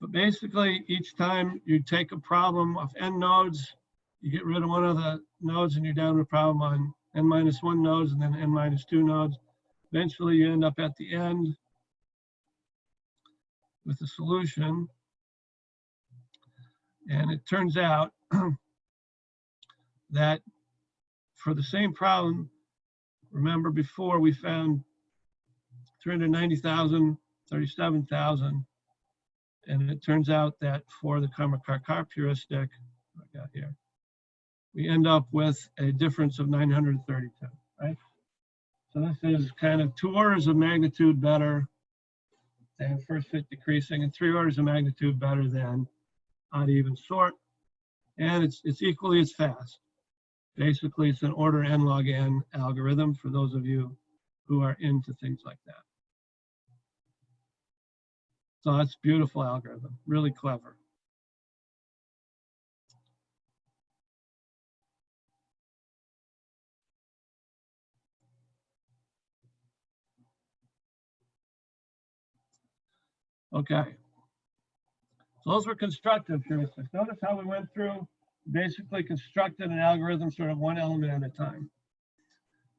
But basically, each time you take a problem of n nodes, you get rid of one of the nodes and you're down to a problem on n-1 nodes and then n-2 nodes. Eventually, you end up at the end with a solution. And it turns out that for the same problem, remember before we found 390,000, 37,000, and it turns out that for the Karp heuristic, I got here, we end up with a difference of 932, right? So this is kind of 2 orders of magnitude better than first fit decreasing and 3 orders of magnitude better than odd even sort. And it's equally as fast. Basically, it's an order n log n algorithm for those of you who are into things like that. So that's a beautiful algorithm, really clever. Okay. So those were constructive heuristics. Notice how we went through, basically constructed an algorithm sort of one element at a time.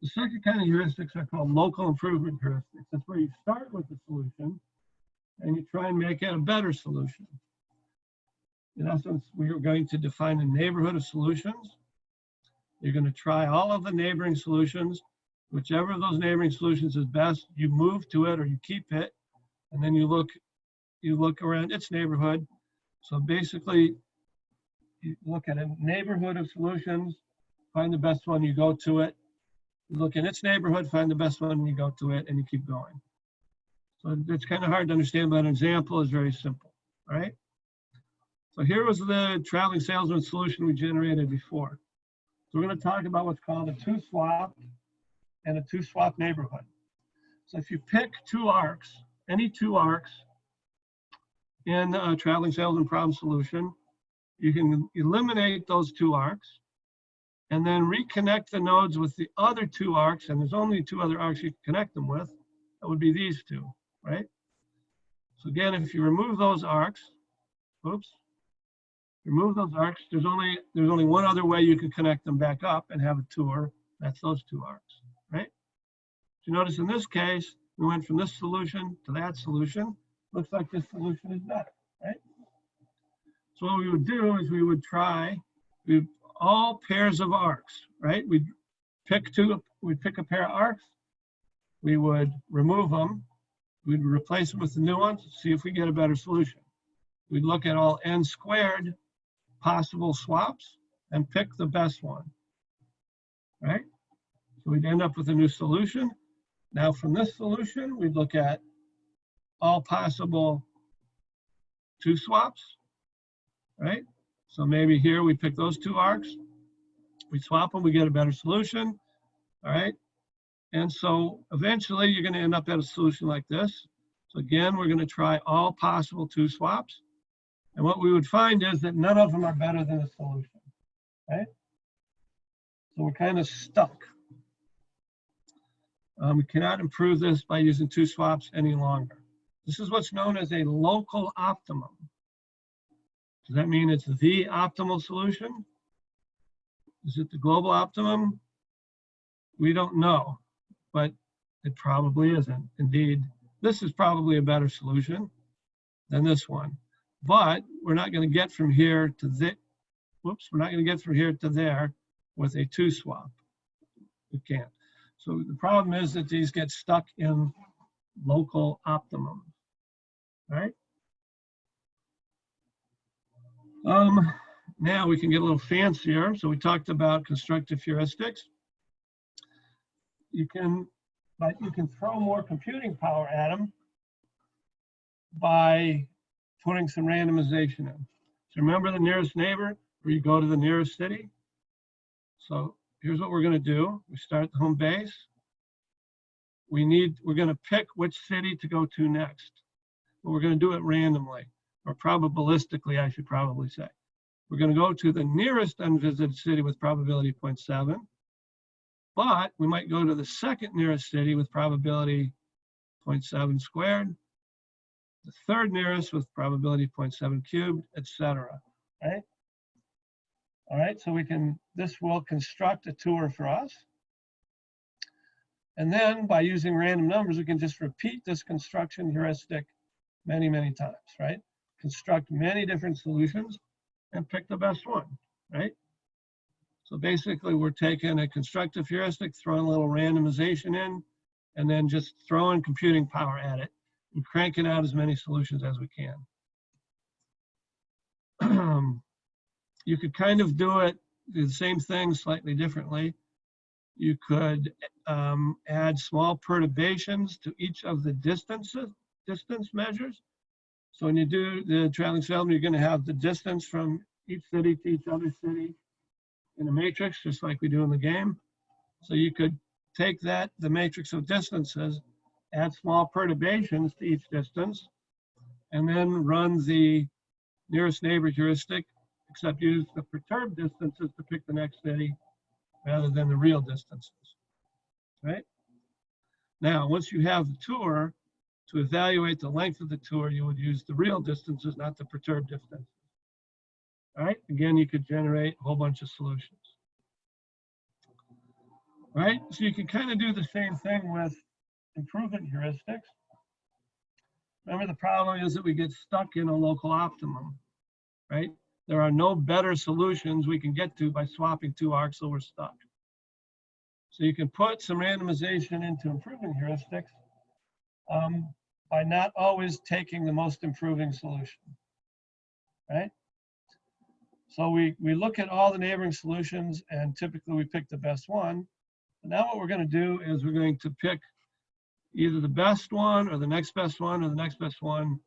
The second kind of heuristics are called local improvement heuristics. That's where you start with the solution and you try and make it a better solution. In essence, we are going to define a neighborhood of solutions. You're going to try all of the neighboring solutions. Whichever of those neighboring solutions is best, you move to it or you keep it, and then you look around its neighborhood. So basically, you look at a neighborhood of solutions, find the best one, you go to it. You look in its neighborhood, find the best one, you go to it, and you keep going. So it's kind of hard to understand, but an example is very simple, all right? So here was the traveling salesman solution we generated before. So we're going to talk about what's called a two-swap and a two-swap neighborhood. So if you pick two arcs, any two arcs in a traveling salesman problem solution, you can eliminate those two arcs and then reconnect the nodes with the other two arcs, and there's only two other arcs you can connect them with. That would be these two, right? So again, if you remove those arcs, remove those arcs, there's only one other way you can connect them back up and have a tour. That's those two arcs, right? So you notice in this case, we went from this solution to that solution. Looks like this solution is better, right? So what we would do is we would try all pairs of arcs, right? We'd pick a pair of arcs, we would remove them, we'd replace them with the new ones, see if we get a better solution. We'd look at all n squared possible swaps and pick the best one, right? So we'd end up with a new solution. Now from this solution, we'd look at all possible two swaps, right? So maybe here we pick those two arcs, we swap them, we get a better solution, all right? And so eventually you're gonna end up at a solution like this. So again, we're gonna try all possible two swaps. And what we would find is that none of them are better than a solution, right? So we're kind of stuck. We cannot improve this by using two swaps any longer. This is what's known as a local optimum. Does that mean it's the optimal solution? Is it the global optimum? We don't know, but it probably isn't. Indeed, this is probably a better solution than this one. But we're not going to get from here to we're not going to get from here to there with a two swap. We can't. So the problem is that these get stuck in local optimum, right? Now we can get a little fancier. So we talked about constructive heuristics. You can throw more computing power at them by putting some randomization in. So remember the nearest neighbor, where you go to the nearest city? So here's what we're going to do. We start the home base. We're going to pick which city to go to next. But we're going to do it randomly, or probabilistically, I should probably say. We're going to go to the nearest unvisited city with probability 0.7, but we might go to the second nearest city with probability 0.7 squared, the third nearest with probability 0.7 cubed, etc. Right? All right, so this will construct a tour for us. And then by using random numbers, we can just repeat this construction heuristic many, many times, right? Construct many different solutions and pick the best one, right? So basically we're taking a constructive heuristic, throwing a little randomization in, and then just throwing computing power at it and cranking out as many solutions as we can. You could kind of do the same thing slightly differently. You could add small perturbations to each of the distance measures. So when you do the traveling salesman, you're going to have the distance from each city to each other city in a matrix, just like we do in the game. So you could take the matrix of distances, add small perturbations to each distance, and then run the nearest neighbor heuristic, except use the perturbed distances to pick the next city rather than the real distances, right? Now, once you have the tour, to evaluate the length of the tour, you would use the real distances, not the perturbed distances. All right, again, you could generate a whole bunch of solutions. All right, so you can kind of do the same thing with improvement heuristics. Remember, the problem is that we get stuck in a local optimum, right? There are no better solutions we can get to by swapping two arcs, so we're stuck. So you can put some randomization into improving heuristics by not always taking the most improving solution, right? So we look at all the neighboring solutions and typically we pick the best one. And now what we're going to do is we're going to pick either the best one or the next best one or the next best one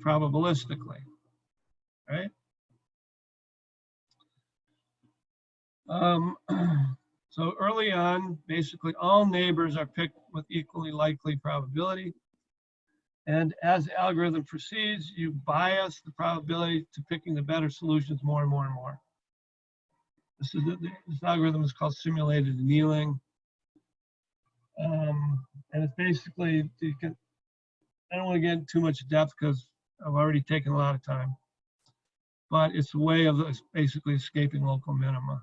probabilistically, right? So early on, basically all neighbors are picked with equally likely probability. And as the algorithm proceeds, you bias the probability to picking the better solutions more and more and more. This algorithm is called simulated annealing. And it's basically, I don't want to get into too much depth because I've already taken a lot of time. But it's a way of basically escaping local minima.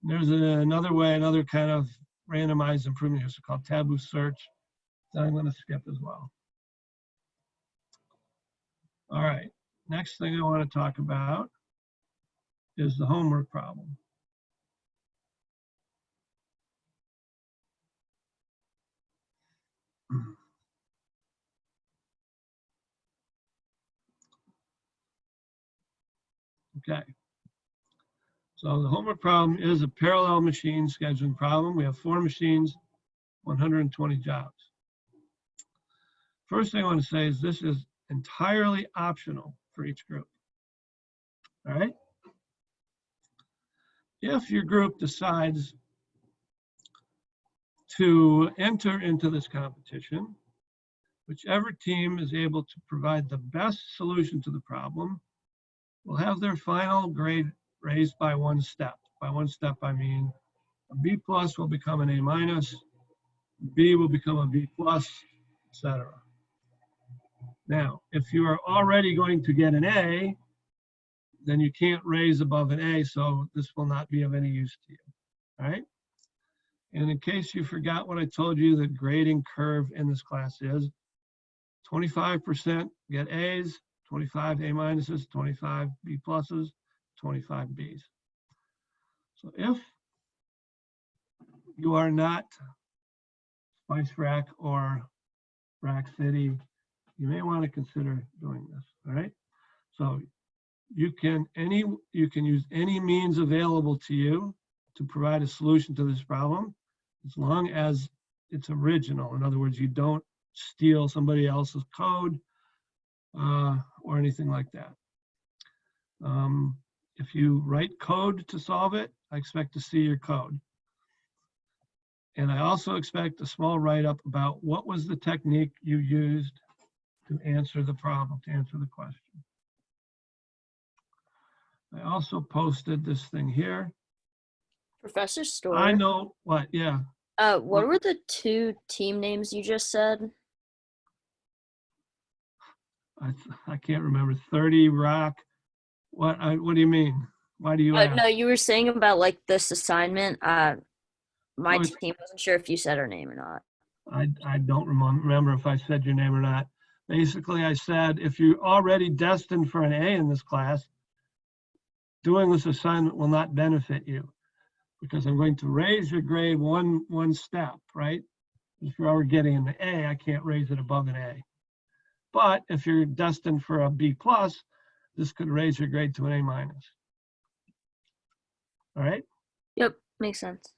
There's another way, another kind of randomized improvement here, called taboo search, that I'm going to skip as well. All right, next thing I want to talk about is the homework problem. Okay. So the homework problem is a parallel machine scheduling problem. We have 4 machines, 120 jobs. First thing I want to say is this is entirely optional for each group. All right. If your group decides to enter into this competition, whichever team is able to provide the best solution to the problem will have their final grade raised by 1 step. By 1 step, I mean a B+ will become an A-, B will become a B+, etc. Now, if you are already going to get an A, then you can't raise above an A, so this will not be of any use to you, all right? And in case you forgot what I told you, the grading curve in this class is 25% get A's, 25 A-, 25 B+, 25 B's. So if you are not Spice Rack or Rack City, you may want to consider doing this, all right? So you can use any means available to you to provide a solution to this problem, as long as it's original. In other words, you don't steal somebody else's code or anything like that. If you write code to solve it, I expect to see your code. And I also expect a small write-up about what was the technique you used to answer the problem, to answer the question. I also posted this thing here. Professor Storr. I know what, yeah. What were the 2 team names you just said? I can't remember. 30 Rock. What do you mean? Why do you ask? No, you were saying about like this assignment. My team wasn't sure if you said her name or not. I don't remember if I said your name or not. Basically, I said if you're already destined for an A in this class, doing this assignment will not benefit you because I'm going to raise your grade one step, right? If you're already getting an A, I can't raise it above an A. But if you're destined for a B+, this could raise your grade to an A-. All right? Yep, makes sense.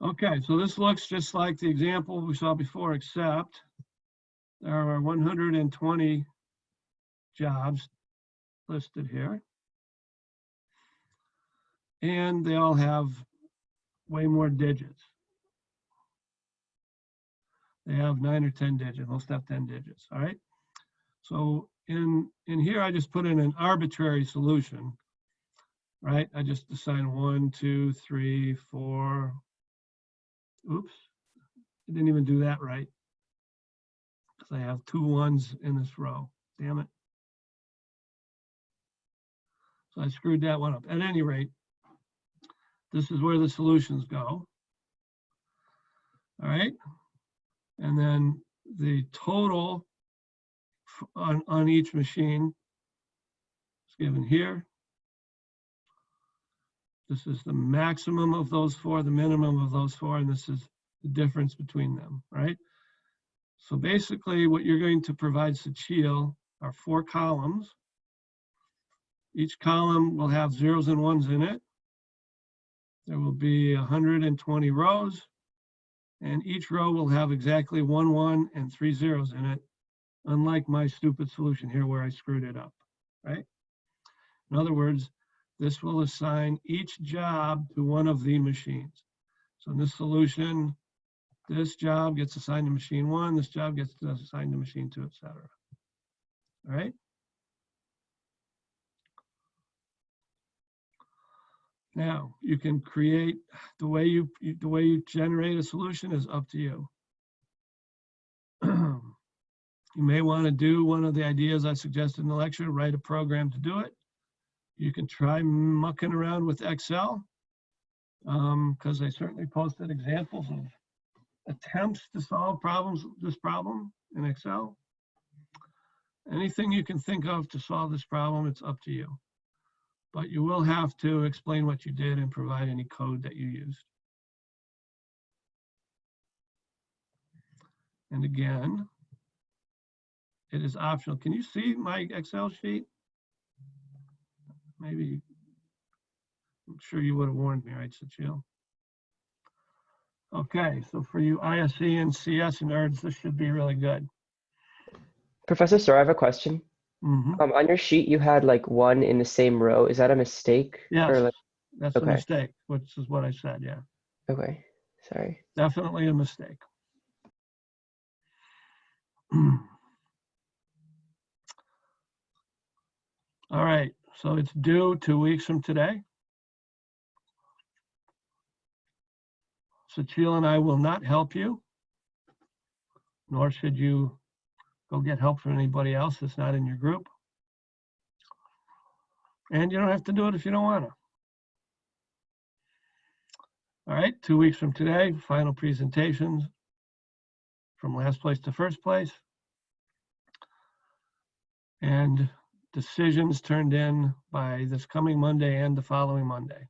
Okay, so this looks just like the example we saw before, except there are 120 jobs listed here. And they all have way more digits. They have 9 or 10 digits, most have 10 digits, all right? So in here, I just put in an arbitrary solution, right? I just assign 1, 2, 3, 4. Oops, I didn't even do that right. Because I have 2 1s in this row, damn it. So I screwed that one up. At any rate, this is where the solutions go. All right. And then the total on each machine is given here. This is the maximum of those four, the minimum of those four, and this is the difference between them, right? So basically what you're going to provide Sachil are 4 columns. Each column will have zeros and ones in it. There will be 120 rows, and each row will have exactly 1 1 and 3 zeros in it, unlike my stupid solution here where I screwed it up, right? In other words, this will assign each job to one of the machines. So in this solution, this job gets assigned to machine 1, this job gets assigned to machine 2, etc. All right? Now, you can create the way you generate a solution is up to you. You may want to do one of the ideas I suggested in the lecture, write a program to do it. You can try mucking around with Excel, because I certainly posted examples of attempts to solve this problem in Excel. Anything you can think of to solve this problem, it's up to you. But you will have to explain what you did and provide any code that you used. And again, it is optional. Can you see my Excel sheet? Maybe, I'm sure you would have warned me, right, Sachil? Okay, so for you ISE and CS nerds, this should be really good. Professor Starr, I have a question. On your sheet, you had like 1 in the same row. Is that a mistake? Yes, Or like, that's a mistake, which is what I said, yeah. okay, sorry. Definitely a mistake. All right, so it's due 2 weeks from today. Sachil and I will not help you, nor should you go get help from anybody else that's not in your group. And you don't have to do it if you don't want to. All right, 2 weeks from today, final presentations from last place to first place. And decisions turned in by this coming Monday and the following Monday.